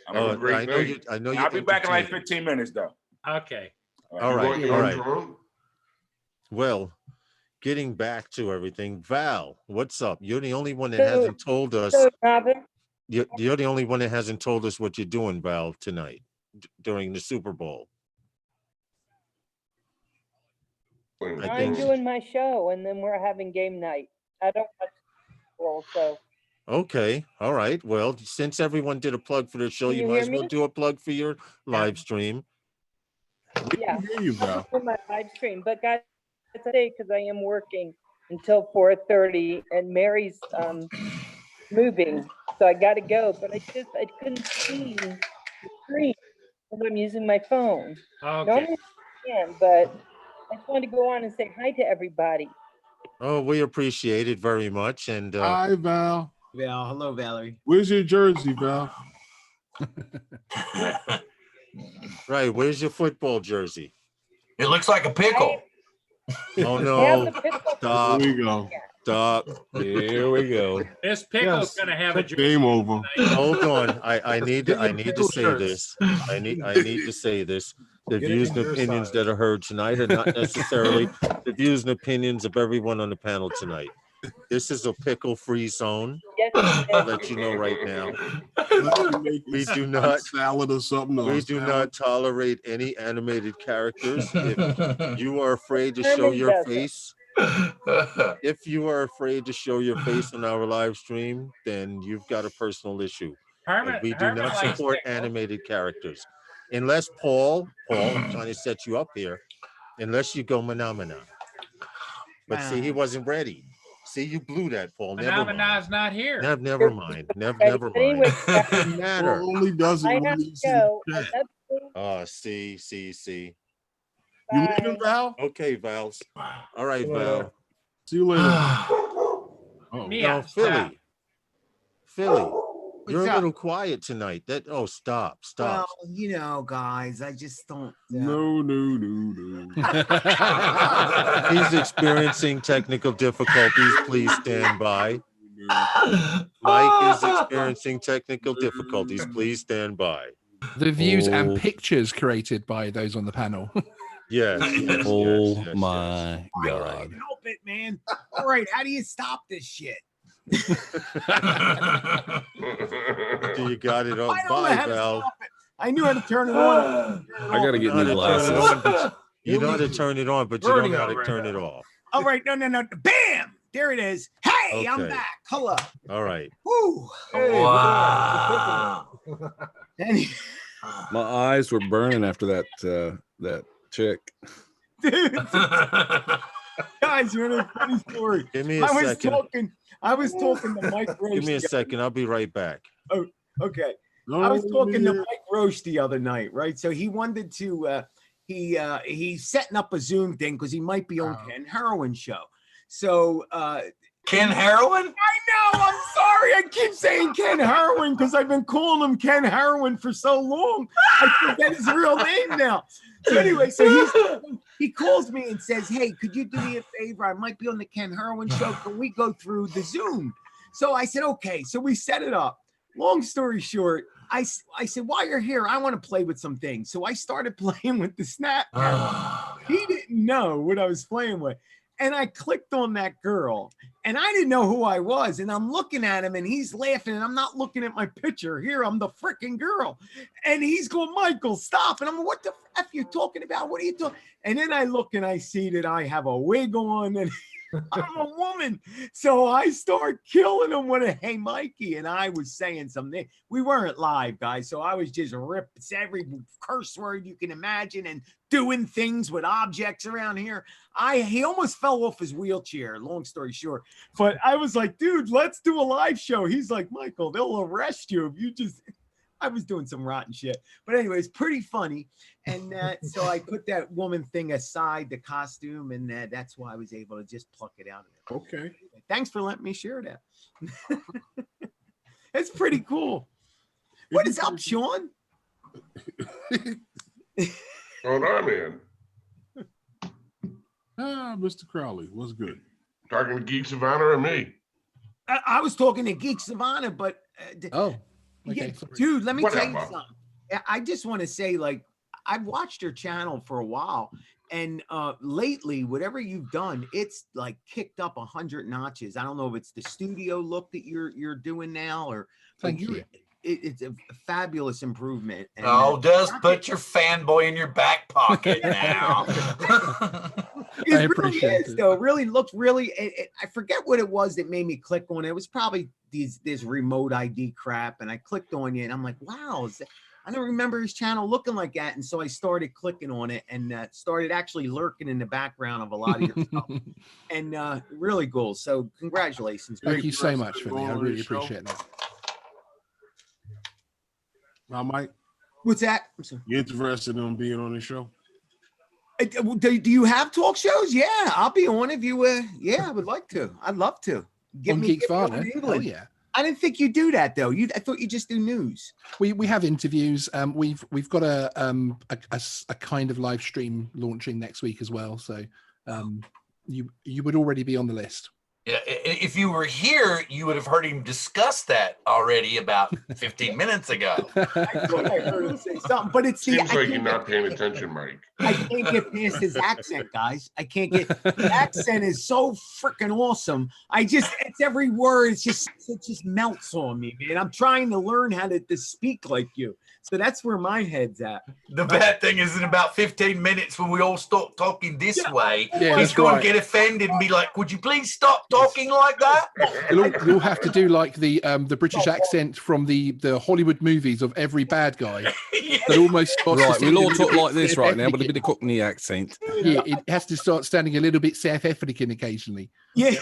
I know I'll be back in like 15 minutes, though. Okay. All right. Well, getting back to everything, Val, what's up? You're the only one that hasn't told us. You're the only one that hasn't told us what you're doing, Val, tonight during the Super Bowl. I'm doing my show, and then we're having game night. I don't watch Super Bowl, so. Okay, all right. Well, since everyone did a plug for their show, you might as well do a plug for your live stream. Yeah, for my live stream. But guys, today because I am working until 4:30, and Mary's moving, so I got to go. But I couldn't see the screen because I'm using my phone. Okay. Normally I can, but I just wanted to go on and say hi to everybody. Oh, we appreciate it very much. And hi, Val. Val, hello, Valerie. Where's your jersey, Val? Right, where's your football jersey? It looks like a pickle. Oh no! Stop! Here we go. Stop! Here we go. This pickle's gonna have a game over. Hold on, I need to say this. I need to say this. The views and opinions that are heard tonight are not necessarily the views and opinions of everyone on the panel tonight. This is a pickle-free zone. I'll let you know right now. We do not salad or something. We do not tolerate any animated characters. If you are afraid to show your face, if you are afraid to show your face on our live stream, then you've got a personal issue. We do not support animated characters, unless Paul. I'm trying to set you up here. Unless you go Manamana. But see, he wasn't ready. See, you blew that, Paul. Phenomena's not here. Never mind. Never mind. Doesn't matter. Only does it when you see. Oh, see. You leaving, Val? Okay, Val. All right, Val. See you later. No, Philly. You're a little quiet tonight. Stop. Well, you know, guys, I just don't. No. He's experiencing technical difficulties. Please stand by. Mike is experiencing technical difficulties. Please stand by. The views and pictures created by those on the panel. Yes. My God. I can't help it, man. All right, how do you stop this shit? You got it all. Bye, Val. I knew how to turn it on. I gotta get new glasses. You know how to turn it on, but you don't know how to turn it off. All right, no. Bam! There it is. Hey, I'm back. Hello. All right. Woo! Wow. My eyes were burning after that chick. Guys, you want a funny story? Give me a second. I was talking to Mike Roche. Give me a second. I'll be right back. Oh, okay. I was talking to Mike Roche the other night, right? So he wanted to, he's setting up a Zoom thing because he might be on Ken Heroin show. So, Ken Heroin? I know. I'm sorry. I keep saying Ken Heroin because I've been calling him Ken Heroin for so long. I forget his real name now. So anyway, he calls me and says, "Hey, could you do me a favor? I might be on the Ken Heroin show. Can we go through the Zoom?" So I said, "Okay." So we set it up. Long story short, I said, "While you're here, I want to play with some things." So I started playing with the snap. He didn't know what I was playing with. And I clicked on that girl, and I didn't know who I was. And I'm looking at him, and he's laughing, and I'm not looking at my picture. Here, I'm the freaking girl. And he's going, "Michael, stop." And I'm like, "What the F you talking about? What are you talking?" And then I look, and I see that I have a wig on, and I'm a woman. So I start killing him with a, "Hey, Mikey." And I was saying something. We weren't live, guys. So I was just ripping every curse word you can imagine and doing things with objects around here. He almost fell off his wheelchair, long story short. But I was like, "Dude, let's do a live show." He's like, "Michael, they'll arrest you if you just..." I was doing some rotten shit. But anyway, it's pretty funny. And so I put that woman thing aside, the costume, and that's why I was able to just pluck it out of there. Okay. Thanks for letting me share that. It's pretty cool. What is up, Sean? Going on, man? Mr. Crowley, what's good? Talking to Geek Savannah or me? I was talking to Geek Savannah, but okay. Yeah, dude, let me tell you something. I just want to say, like, I've watched your channel for a while, and lately, whatever you've done, it's like kicked up 100 notches. I don't know if it's the studio look that you're doing now, or thank you. It's a fabulous improvement. And, just put your fanboy in your back pocket now. It really is, though. It really looks really. I forget what it was that made me click on it. It was probably this remote ID crap, and I clicked on you, and I'm like, wow, I don't remember his channel looking like that. And so I started clicking on it and started actually lurking in the background of a lot of your stuff. And really cool. So congratulations. Thank you so much, Vinny. I really appreciate that. Now, Mike, what's that? I'm sorry. You interested in being on the show? Do you have talk shows? Yeah, I'll be on if you. Yeah, I would like to. I'd love to. On Geekvana. Oh yeah. I didn't think you do that though. I thought you just do news. We have interviews. We've got a kind of live stream launching next week as well. So you would already be on the list. Yeah, if you were here, you would have heard him discuss that already about 15 minutes ago. I thought I heard him say something, but it seems like you're not paying attention, Mike. I can't get past his accent, guys. I can't get. The accent is so freaking awesome. It's every word. It just melts on me, man. I'm trying to learn how to speak like you. So that's where my head's at. The bad thing is in about 15 minutes when we all stop talking this way, yeah, he's going to get offended and be like, would you please stop talking like that? You'll have to do like the British accent from the Hollywood movies of every bad guy. That almost right, we'll all talk like this right now with a bit of Cockney accent. Yeah, it has to start standing a little bit South African occasionally. Yeah.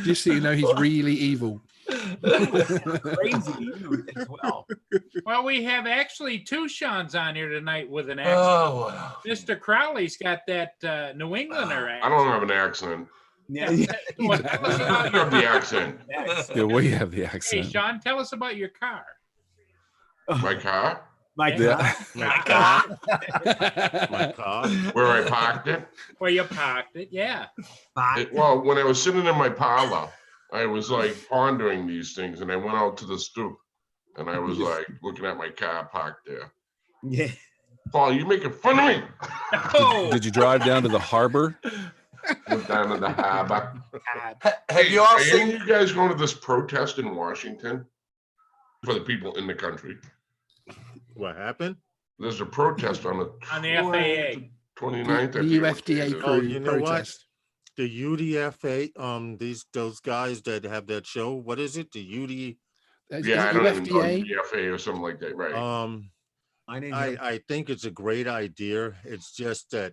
Just so you know he's really evil. Crazy as well. Well, we have actually two Seans on here tonight with an accent. Oh, wow. Mr. Crowley's got that New Englander accent. I don't have an accent. Yeah. Well, tell us about You have the accent. Yeah, we have the Hey, accent. Sean, tell us about your car. My car? My Yeah. My car. Where I parked it? Where you parked it, yeah. Well, when I was sitting in my parlor, I was like pondering these things, and I went out to the stoop, and I was like looking at my car parked there. Yeah. Paul, you making fun of me? Did you drive down to the harbor? Went down to the harbor. Have you all Are seen? you guys going to this protest in Washington for the people in the country? What happened? There's a protest on the FAA. 29th. The UFDA crew You know what? protest. The UDFA, those guys that have that show. What is it? The UD. Yeah, I don't even know, UFDA. UFA or something like that, right? I think it's a great idea. It's just that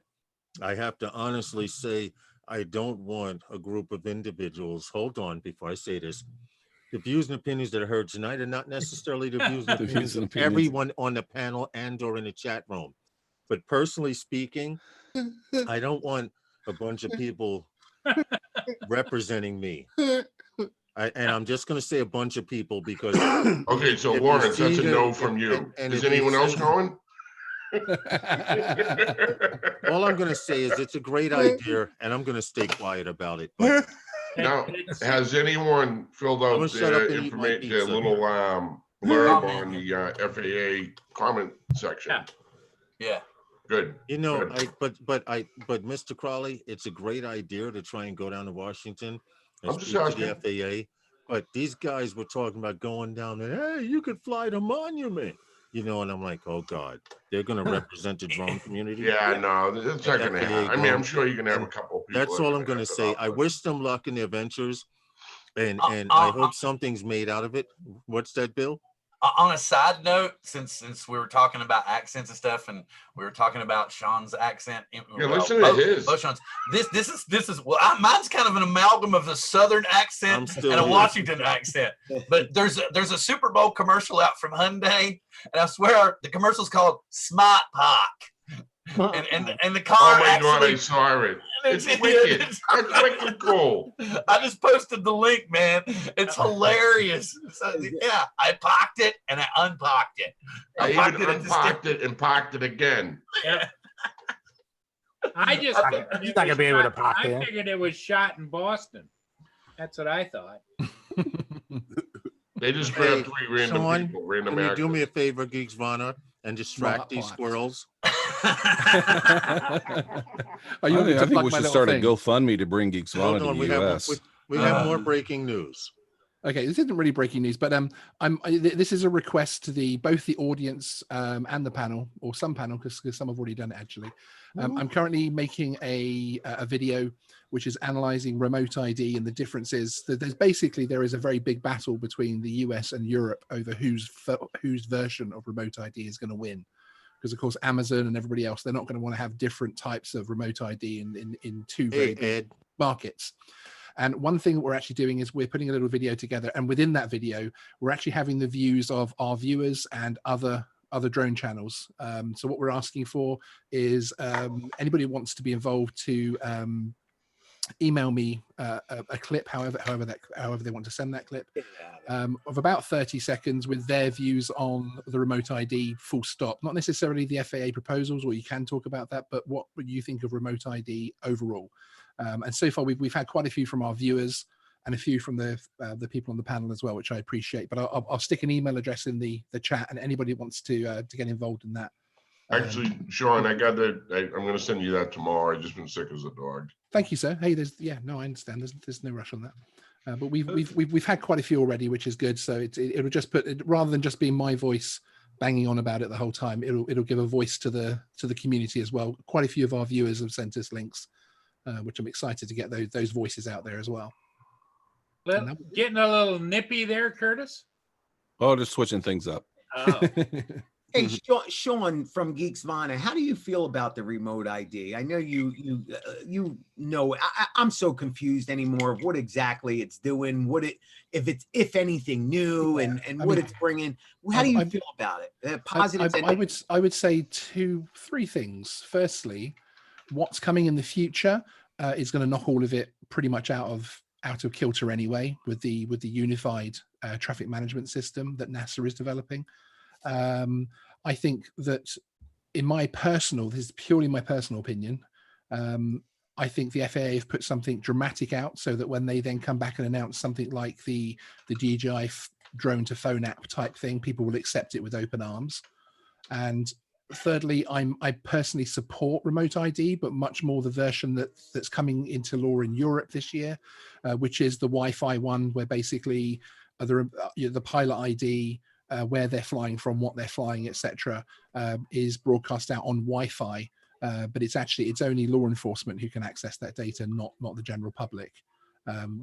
I have to honestly say I don't want a group of individuals. Hold on before I say this. The views and opinions that are heard tonight are not necessarily the views and opinions of everyone on the panel and or in the chat room. But personally speaking, I don't want a bunch of people representing me. And I'm just going to say a bunch of people because. Okay, so Lawrence, that's a no from you. Is anyone else going? All I'm going to say is it's a great idea, and I'm going to stay quiet about it. But now, has anyone filled out their information, their little blurb on the FAA comment section? Yeah. Good. You know, Good. but Mr. Crowley, it's a great idea to try and go down to Washington and I'm just speak to asking. the FAA. But these guys were talking about going down there. Hey, you could fly the monument. You know, and I'm like, oh God, they're going to represent the drone community. Yeah, no, it's not going to happen. I mean, I'm sure you can have a couple of people. That's all I'm going to say. I wish them luck in their ventures, and I hope something's made out of it. What's that, Bill? On a side note, since we were talking about accents and stuff, and we were talking about Sean's accent, listen to his. Both Sean's. This is mine's kind of an amalgam of a Southern accent and a Washington accent. But there's a Super Bowl commercial out from Hyundai, and I swear the commercial's called Smart Park. And the car. Oh my actually, God, I saw it. It's wicked. It's wicked cool. I just posted the link, man. It's hilarious. So, yeah, I parked it and I unparked it. I even unparked it and parked it again. Yeah. I just He's not gonna be able to park I there. figured it was shot in Boston. That's what I thought. They just grabbed three random Sean, people, random can you actors. do me a favor, Geeks Vana? and distract these squirrels? I think we should start a GoFundMe to bring Geeks Vana to the US. We have more breaking news. Okay, this isn't really breaking news, but this is a request to both the audience and the panel, or some panel, because some have already done it actually. I'm currently making a video which is analyzing remote ID, and the difference is that there is a very big battle between the US and Europe over whose version of remote ID is going to win. Because of course Amazon and everybody else, they're not going to want to have different types of remote ID in two very big markets. And one thing that we're actually doing is we're putting a little video together, and within that video, we're actually having the views of our viewers and other drone channels. So what we're asking for is anybody who wants to be involved to email me a clip, however they want to send that clip, of about 30 seconds with their views on the remote ID, full stop. Not necessarily the FAA proposals, or you can talk about that, but what would you think of remote ID overall? And so far, we've had quite a few from our viewers and a few from the people on the panel as well, which I appreciate. But I'll stick an email address in the chat, and anybody who wants to get involved in that. Actually, Sean, I'm going to send you that tomorrow. I've just been sick as a dog. Thank you, sir. Hey, I understand. There's no rush on that. But we've had quite a few already, which is good. So it'll just rather than just being my voice banging on about it the whole time, it'll give a voice to the community as well. Quite a few of our viewers have sent us links, which I'm excited to get those voices out there as well. Getting a little nippy there, Curtis? Oh, just switching things up. Oh. Hey, Sean from Geeks Vana, how do you feel about the remote ID? I know you know. I'm so confused anymore of what exactly it's doing, if anything new, and what it's bringing. How do you feel about it? Positives. I would say 3 things. Firstly, what's coming in the future is going to knock all of it pretty much out of kilter anyway with the unified traffic management system that NASA is developing. I think that this is purely my personal opinion, I think the FAA have put something dramatic out so that when they then come back and announce something like the DJI drone to phone app type thing, people will accept it with open arms. And thirdly, I personally support remote ID, but much more the version that's coming into law in Europe this year, which is the Wi-Fi one, where basically the pilot ID, where they're flying from, what they're flying, etc., is broadcast out on Wi-Fi, but it's only law enforcement who can access that data, not the general public,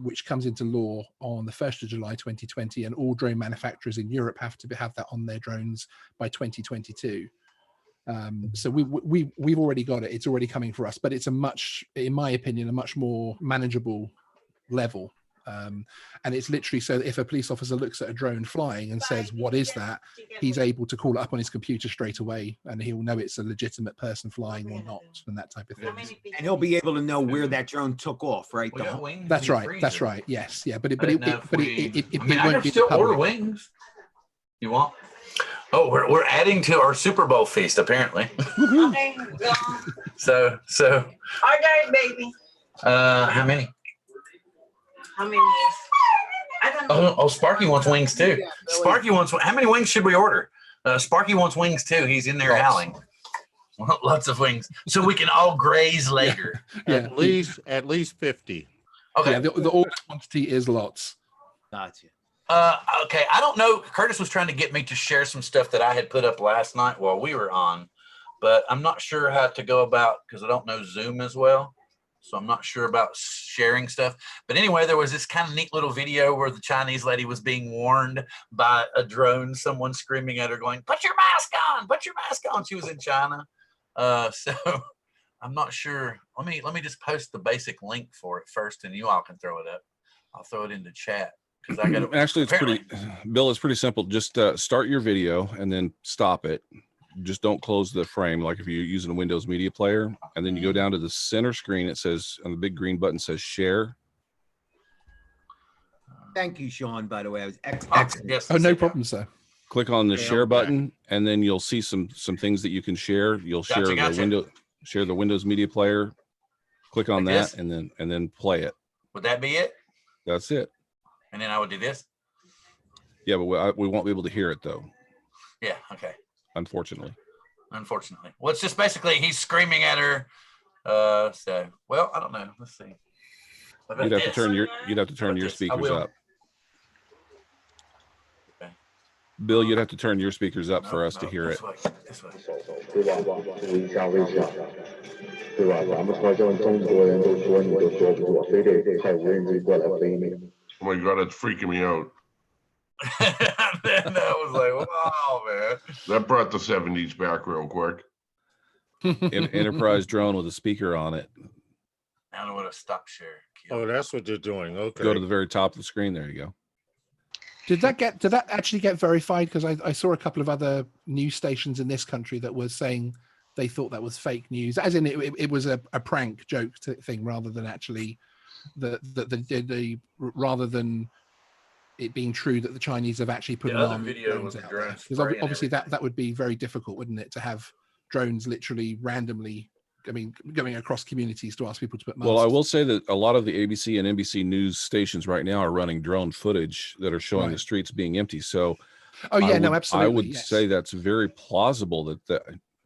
which comes into law on the 1st of July 2020, and all drone manufacturers in Europe have to have that on their drones by 2022. So we've already got it. It's already coming for us, but it's in my opinion, a much more manageable level. And it's literally so that if a police officer looks at a drone flying and says, "What is that?" he's able to call it up on his computer straight away, and he'll know it's a legitimate person flying or not, and that type of thing. And he'll be able to know where that drone took off, right? That's right. Yes, yeah, but it won't be still order wings. You want? Oh, we're adding to our Super Bowl feast apparently. So. Okay, baby. How many? How many? I don't know. Oh, Sparky wants wings too. Sparky wants. How many wings should we order? Sparky wants wings too. He's in there howling. Lots of wings, so we can all graze later. Yeah. At least 50. Okay. Yeah, the order quantity is lots. Gotcha. Okay, I don't know. Curtis was trying to get me to share some stuff that I had put up last night while we were on, but I'm not sure how to go about because I don't know Zoom as well. So I'm not sure about sharing stuff. But anyway, there was this kind of neat little video where the Chinese lady was being warned by a drone, someone screaming at her going, "Put your mask on, put your mask on." She was in China. So I'm not sure. Let me just post the basic link for it first, and you all can throw it up. I'll throw it into chat. I got Actually, Bill, it's pretty simple. Just start your video and then stop it. Just don't close the frame. Like if you're using a Windows media player, and then you go down to the center screen, it says on the big green button says share. Thank you, Sean, by the way. I was excellent. Oh, no problem, sir. Click on the share button, and then you'll see some things that you can share. You'll share the Windows media player. Click on that, and then play it. Would that be it? That's it. And then I would do this. Yeah, but we won't be able to hear it though. Yeah. Okay. unfortunately. Well, it's just basically he's screaming at her. So, well, I don't know. Let's see. You'd have to turn your speakers up. Okay. Bill, you'd have to turn your speakers up for us to hear it. This way. 对吧？咱们好像中国人都说你都说不过，非得派无人机过来飞你。Oh my God, it's freaking me out. Then I was like, wow, man. That brought the 70s back real quick. Enterprise drone with a speaker on it. I don't know what a stop share. Oh, that's what they're doing. Okay. Go to the very top of the screen. There you go. Did that actually get verified? Because I saw a couple of other news stations in this country that were saying they thought that was fake news, as in it was a prank joke thing rather than actually rather than it being true that the Chinese have actually put an army video with the drones. Because obviously that would be very difficult, wouldn't it, to have drones literally randomly, going across communities to ask people to put masks. Well, I will say that a lot of the ABC and NBC news stations right now are running drone footage that are showing the streets being empty. So, absolutely. I would say that's very plausible that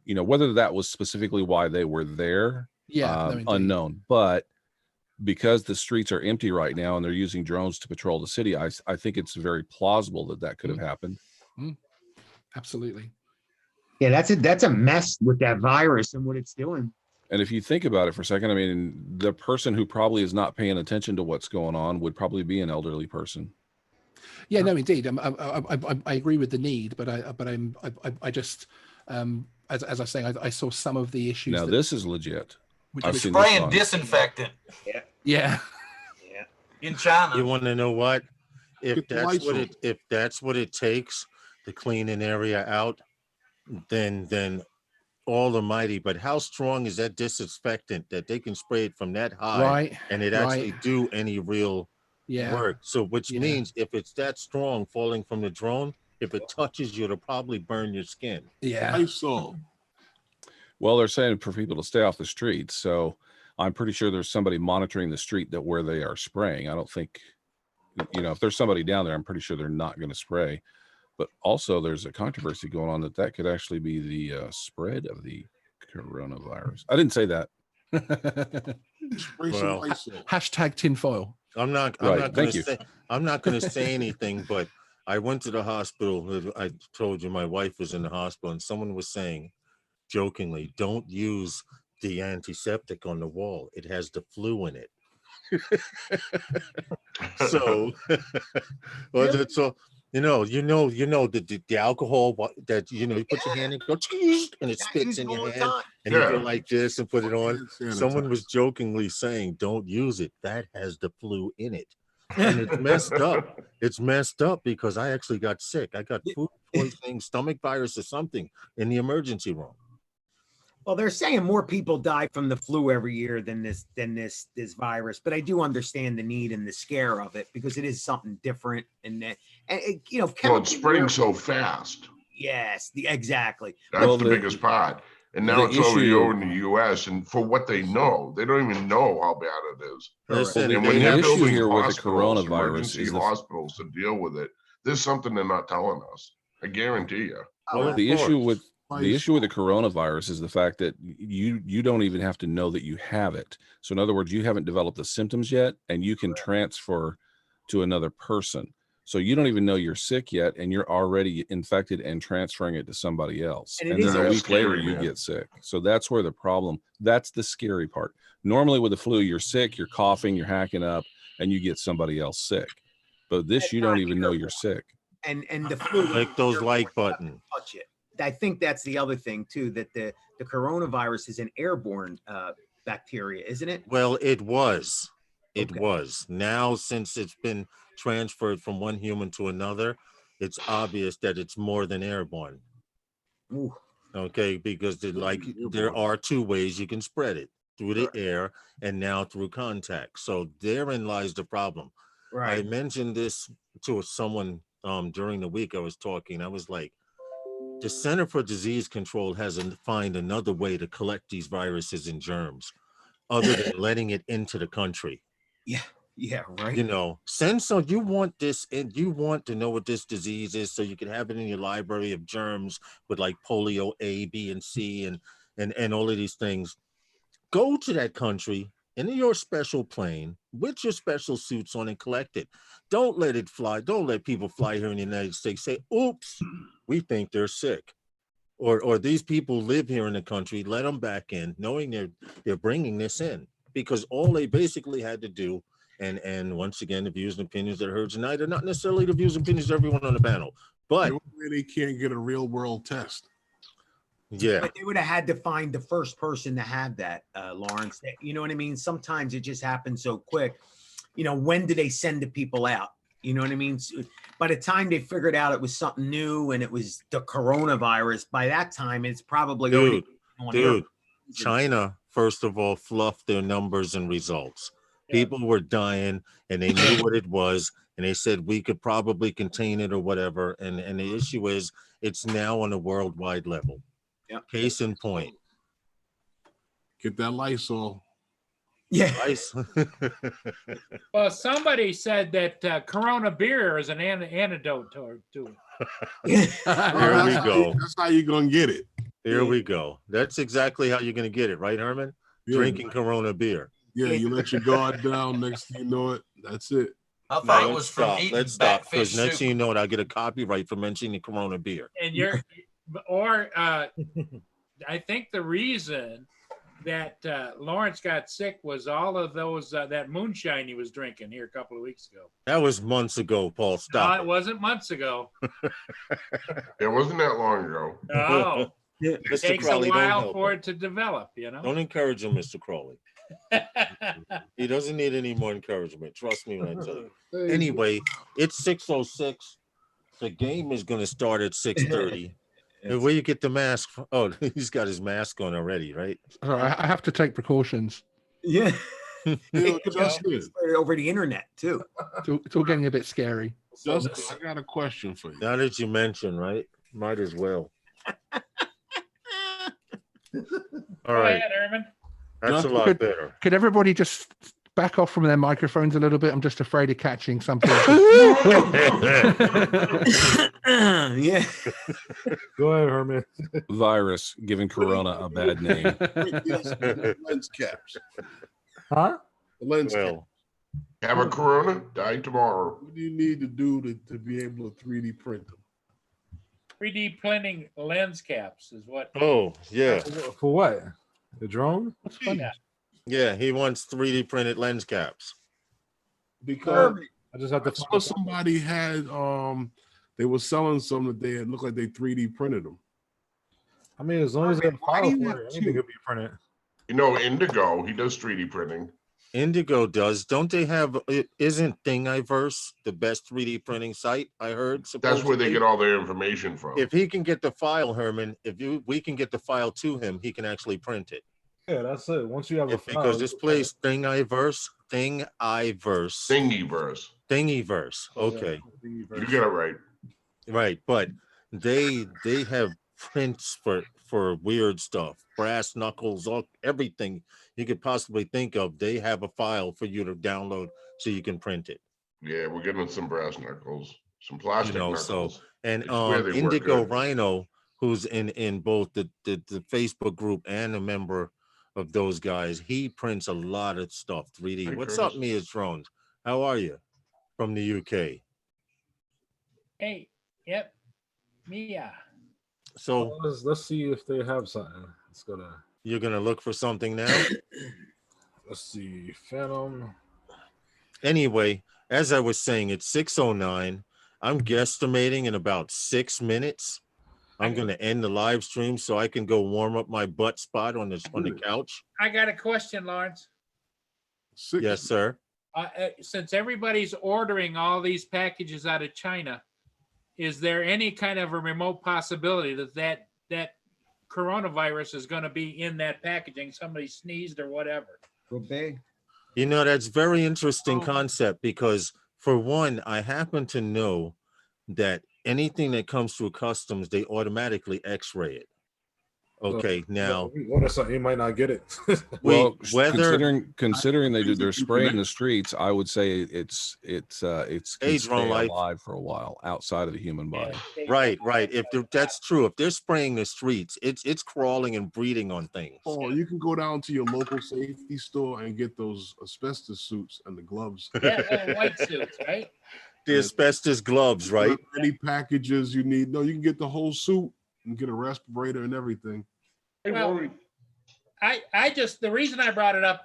whether that was specifically why they were there, unknown. But because the streets are empty right now and they're using drones to patrol the city, I think it's very plausible that could have happened. Absolutely. Yeah, that's a mess with that virus and what it's doing. And if you think about it for a second, I mean, the person who probably is not paying attention to what's going on would probably be an elderly person. Yeah, no, indeed. I agree with the need, but I just as I was saying, I saw some of the issues. Now this is legit. Spraying disinfectant. Yeah. In China. You want to know what? If that's what it takes to clean an area out, then almighty. But how strong is that disinfectant that they can spray it from that high and it actually do any real work? So which means if it's that strong falling from the drone, if it touches you, it'll probably burn your skin. Yeah. I saw. Well, they're saying for people to stay off the streets. So I'm pretty sure there's somebody monitoring the street where they are spraying. I don't think, if there's somebody down there, I'm pretty sure they're not going to spray. But also there's a controversy going on that could actually be the spread of the coronavirus. I didn't say that. Well, hashtag tinfoil. I'm not going to say anything, but I went to the hospital. I told you my wife was in the hospital, and someone was saying jokingly, don't use the antiseptic on the wall. It has the flu in it. So, so the alcohol that you put your hand in, go and it spits in your hand, and you go like this and put it on. Someone was jokingly saying, don't use it. That has the flu in it. And it's messed up. It's messed up because I actually got sick. I got food poisoning, stomach virus or something in the emergency room. Well, they're saying more people die from the flu every year than this virus, but I do understand the need and the scare of it because it is something different. And well, it's spreading so fast. Yes, exactly. That's the biggest part. And now it's already over in the U.S. And for what they know, they don't even know how bad it is. Listen, and when they're building here with the coronavirus emergency hospitals to deal with it, there's something they're not telling us. I guarantee you. Well, the issue with the coronavirus is the fact that you don't even have to know that you have it. So in other words, you haven't developed the symptoms yet, and you can transfer to another person. So you don't even know you're sick yet, and you're already infected and transferring it to somebody else. And then a week later, you get sick. So that's where that's the scary part. Normally with the flu, you're sick, you're coughing, you're hacking up, and you get somebody else sick. But this, you don't even know you're sick. And the flu, click those like button. Touch it. I think that's the other thing too, that the coronavirus is an airborne bacteria, isn't it? Well, it was. It was. Now, since it's been transferred from one human to another, it's obvious that it's more than airborne. Ooh. Okay, because there are two ways you can spread it, through the air and now through contact. So therein lies the problem. Right. I mentioned this to someone during the week. I was talking. I was like, the Center for Disease Control hasn't found another way to collect these viruses and germs other than letting it into the country. Yeah. Yeah, right. You know, send some. You want this, and you want to know what this disease is, so you can have it in your library of germs with like polio A, B, and C, and all of these things. Go to that country in your special plane with your special suits on and collect it. Don't let it fly. Don't let people fly here in the United States say, "Oops, we think they're sick," or these people live here in the country. Let them back in, knowing they're bringing this in, because all they basically had to do. And once again, the views and opinions that are heard tonight are not necessarily the views and opinions of everyone on the panel, but they can't get a real world test. Yeah, but they would have had to find the first person to have that, Lawrence. You know what I mean? Sometimes it just happens so quick. You know, when do they send the people out? You know what I mean? So by the time they figured out it was something new and it was the coronavirus, by that time it's probably dude. China, first of all, fluffed their numbers and results. Yeah. People were dying, and they knew what it was, and they said we could probably contain it or whatever. And the issue is, it's now on a worldwide level. Yeah. Case in point. Get that Lysol. Yeah. Well, somebody said that Corona beer is an antidote to it. Here we go. That's how you're gonna get it. Here we go. That's exactly how you're gonna get it, right, Herman? Yeah. Drinking Corona beer. Yeah, you let your guard down. Next thing you know it, that's it. I thought it was from eating Let's stop, because batfish next soup. thing you know it, I'll get a copyright for mentioning Corona beer. And I think the reason that Lawrence got sick was all of those that moonshine he was drinking here a couple of weeks ago. That was months ago, Paul. Stop. No, it wasn't months ago. It wasn't that long ago. No. It Mr. takes Crowley, a while don't for it to develop, you know. Don't encourage him, Mr. Crowley. He doesn't need any more encouragement. Trust me when I tell you. Anyway, it's 6:06. The game is going to start at 6:30. Where you get the mask from? Oh, he's got his mask on already, right? I have to take precautions. Yeah. Over the internet too. It's all getting a bit scary. Justin, I got a question for you. Now that you mention, right? Might as well. All right. Go ahead, Herman. That's a lot better. Could everybody just back off from their microphones a little bit? I'm just afraid of catching something. Yeah. Go ahead, Herman. Virus giving Corona a bad name. Lens caps. Huh? Lens caps. Have a Corona, die tomorrow. What do you need to do to be able to 3D print them? 3D printing lens caps is what. Oh, yeah. For what? The drone? That's funny. Yeah, he wants 3D printed lens caps. Because I just have to saw somebody had they were selling some that they had looked like they 3D printed them. I mean, as long as they have file for it, anything could be printed. You know, Indigo, he does 3D printing. Indigo does. Don't they have, isn't Thingiverse the best 3D printing site, I heard? That's where they get all their information from. If he can get the file, Herman, we can get the file to him, he can actually print it. Yeah, that's it. Once you have a file. Because this place, Thingiverse. Thingiverse. Okay. You get it right. Right, but they have prints for weird stuff, brass knuckles, everything you could possibly think of. They have a file for you to download so you can print it. Yeah, we're getting some brass knuckles, some plastic knuckles. So and Indigo Rhino, who's in both the Facebook group and a member of those guys, he prints a lot of stuff 3D. Hey, What's Curtis. up, Mia Drones? How are you from the UK? Hey, yep, Mia. So let's see if they have something. You're gonna look for something now. Let's see, Phantom. Anyway, as I was saying, it's 6:09. I'm guesstimating in about 6 minutes. I'm going to end the live stream so I can go warm up my butt spot on the couch. I got a question, Lawrence. Yes, sir. Since everybody's ordering all these packages out of China, is there any kind of a remote possibility that coronavirus is going to be in that packaging? Somebody sneezed or whatever. You know, that's very interesting concept, because for one, I happen to know that anything that comes through customs, they automatically x-ray it. Okay, now order something, you might not get it. Well, whether considering they're spraying the streets, I would say it's can stay alive for a while outside of the human body. Right. If that's true, if they're spraying the streets, it's crawling and breeding on things. Oh, you can go down to your local safety store and get those asbestos suits and the gloves. Yeah, little white suits, right? The asbestos gloves, right? Any packages you need. No, you can get the whole suit and get a respirator and everything. Well, I just, the reason I brought it up,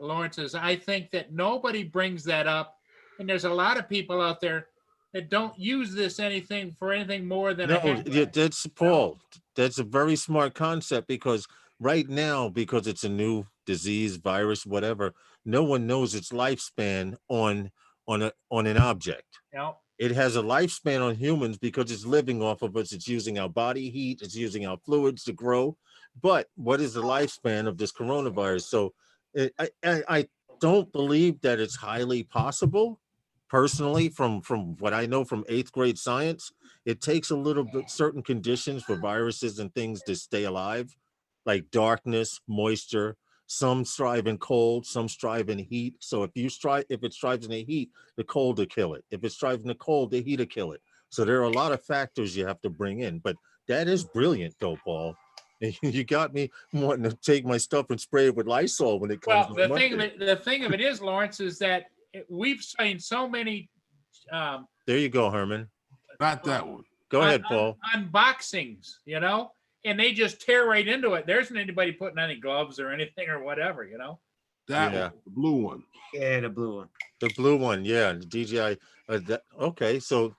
Lawrence, is I think that nobody brings that up. And there's a lot of people out there that don't use this for anything more than that's Paul. That's a very smart concept, because right now, because it's a new disease, virus, whatever, no one knows its lifespan on an object. Yeah. It has a lifespan on humans because it's living off of us. It's using our body heat. It's using our fluids to grow. But what is the lifespan of this coronavirus? So I don't believe that it's highly possible. Personally, from what I know from 8th grade science, it takes a little bit certain conditions for viruses and things to stay alive, like darkness, moisture. Some strive in cold, some strive in heat. So if it strives in the heat, the cold will kill it. If it strives in the cold, the heat will kill it. So there are a lot of factors you have to bring in. But that is brilliant, though, Paul. You got me wanting to take my stuff and spray it with Lysol when it comes. Well, the thing of it is, Lawrence, is that we've seen so many. There you go, Herman. Not that one. Go ahead, Paul. Unboxings, and they just tear right into it. There isn't anybody putting any gloves or anything or whatever, That one, the blue one. Yeah, the blue one. The blue one, yeah. The DJI. Okay, so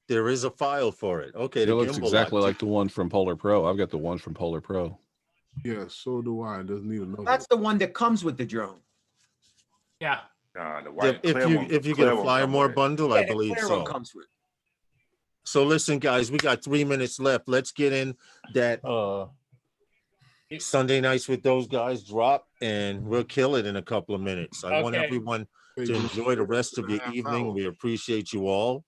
there is a file for it. Okay, it looks exactly like the one from Polar Pro. I've got the one from Polar Pro. Yeah, so do I. It doesn't need another. That's the one that comes with the drone. Yeah. The white if you get a Flyer More bundle, I believe so. Comes with. So listen, guys, we got 3 minutes left. Let's get in that Sunday nights with those guys drop, and we'll kill it in a couple of minutes. I want everyone to enjoy the rest of your evening. We appreciate you all.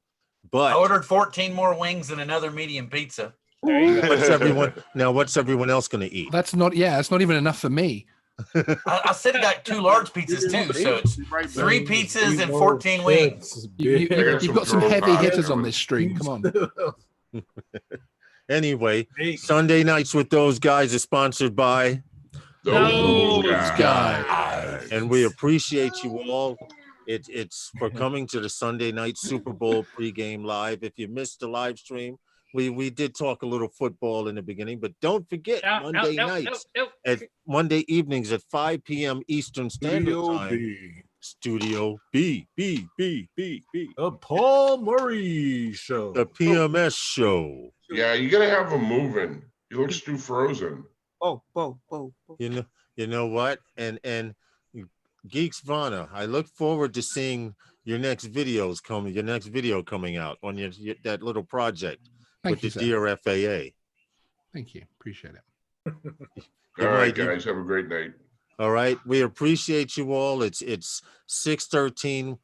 But I ordered 14 more wings and another medium pizza. What's everyone else going to eat? That's not even enough for me. I said I got 2 large pizzas too, so it's 3 pizzas and 14 wings. You've got some heavy hitters on this stream. Come on. Anyway, Sunday nights with those guys is sponsored by those guys, and we appreciate you all. It's for coming to the Sunday night Super Bowl pregame live. If you missed the live stream, we did talk a little football in the beginning, but don't forget Monday evenings at 5 p.m. Eastern Standard Time. Studio B. The Paul Murray Show. The PMS show. Yeah, you gotta have him moving. He looks too frozen. Oh. You know what? And Geeks Vana, I look forward to seeing your next video coming out on your that little project. Thank with you, the Dear FAA. Thank you. Appreciate it. All right, guys. Have a great night. All right. We appreciate you all. It's 6:13.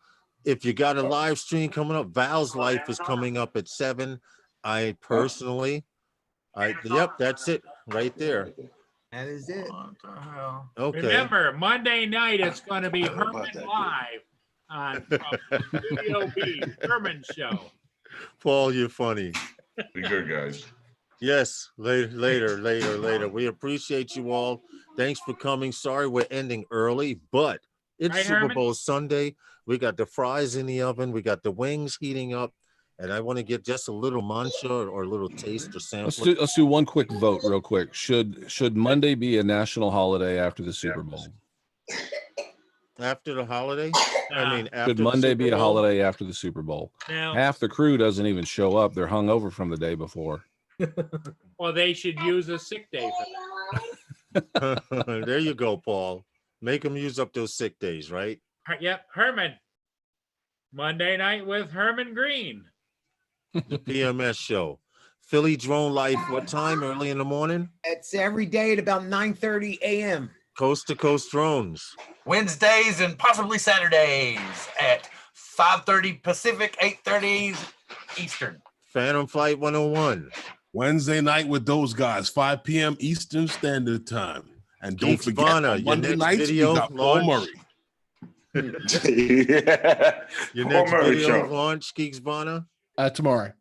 If you got a live stream coming up, Val's Life is coming up at 7. Yep, that's it right there. That is it. Okay. Remember, Monday night it's going to be Herman Live on Studio B, Herman Show. Paul, you're funny. Be good, guys. Yes, later. We appreciate you all. Thanks for coming. Sorry we're ending early, but it's Super Bowl Sunday. We got the fries in the oven. We got the wings heating up. And I want to get just a little mancha or a little taste or sample. Let's do one quick vote real quick. Should Monday be a national holiday after the Super Bowl? After the holiday? Should Monday be a holiday after the Super Bowl? Now, half the crew doesn't even show up. They're hungover from the day before. Well, they should use a sick day for that. There you go, Paul. Make them use up those sick days, right? Yep, Herman. Monday night with Herman Green. The PMS show. Philly Drone Life, what time? Early in the morning? It's every day at about 9:30 a.m. Coast to Coast Drones. Wednesdays and possibly Saturdays at 5:30 Pacific, 8:30 Eastern. Phantom Flight 101. Wednesday night with those guys, 5 p.m. Eastern Standard Time. And don't Geeks forget, Vana, on your Monday next nights, we video got Paul launch. Murray. Your Paul next Murray video show. launch, Geeks Vana. Tomorrow.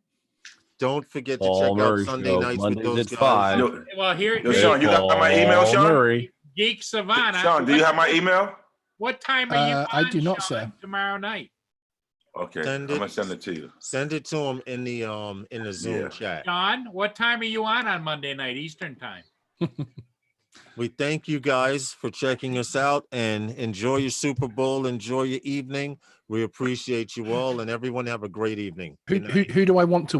Don't forget to Paul check out Murray Sunday Show, nights with Mondays those at guys. 5. Well, here, Yo, Sean, you got my email, Sean? Murray. Geek Savannah. Sean, do you have my email? What time are you on, I do not, Sean, sir. tomorrow night? Okay, Send I'm it. gonna send it to you. Send it to him in the Zoom Yeah. chat. John, what time are you on Monday night Eastern time? We thank you guys for checking us out and enjoy your Super Bowl. Enjoy your evening. We appreciate you all, and everyone have a great evening. Good night. Who do I want to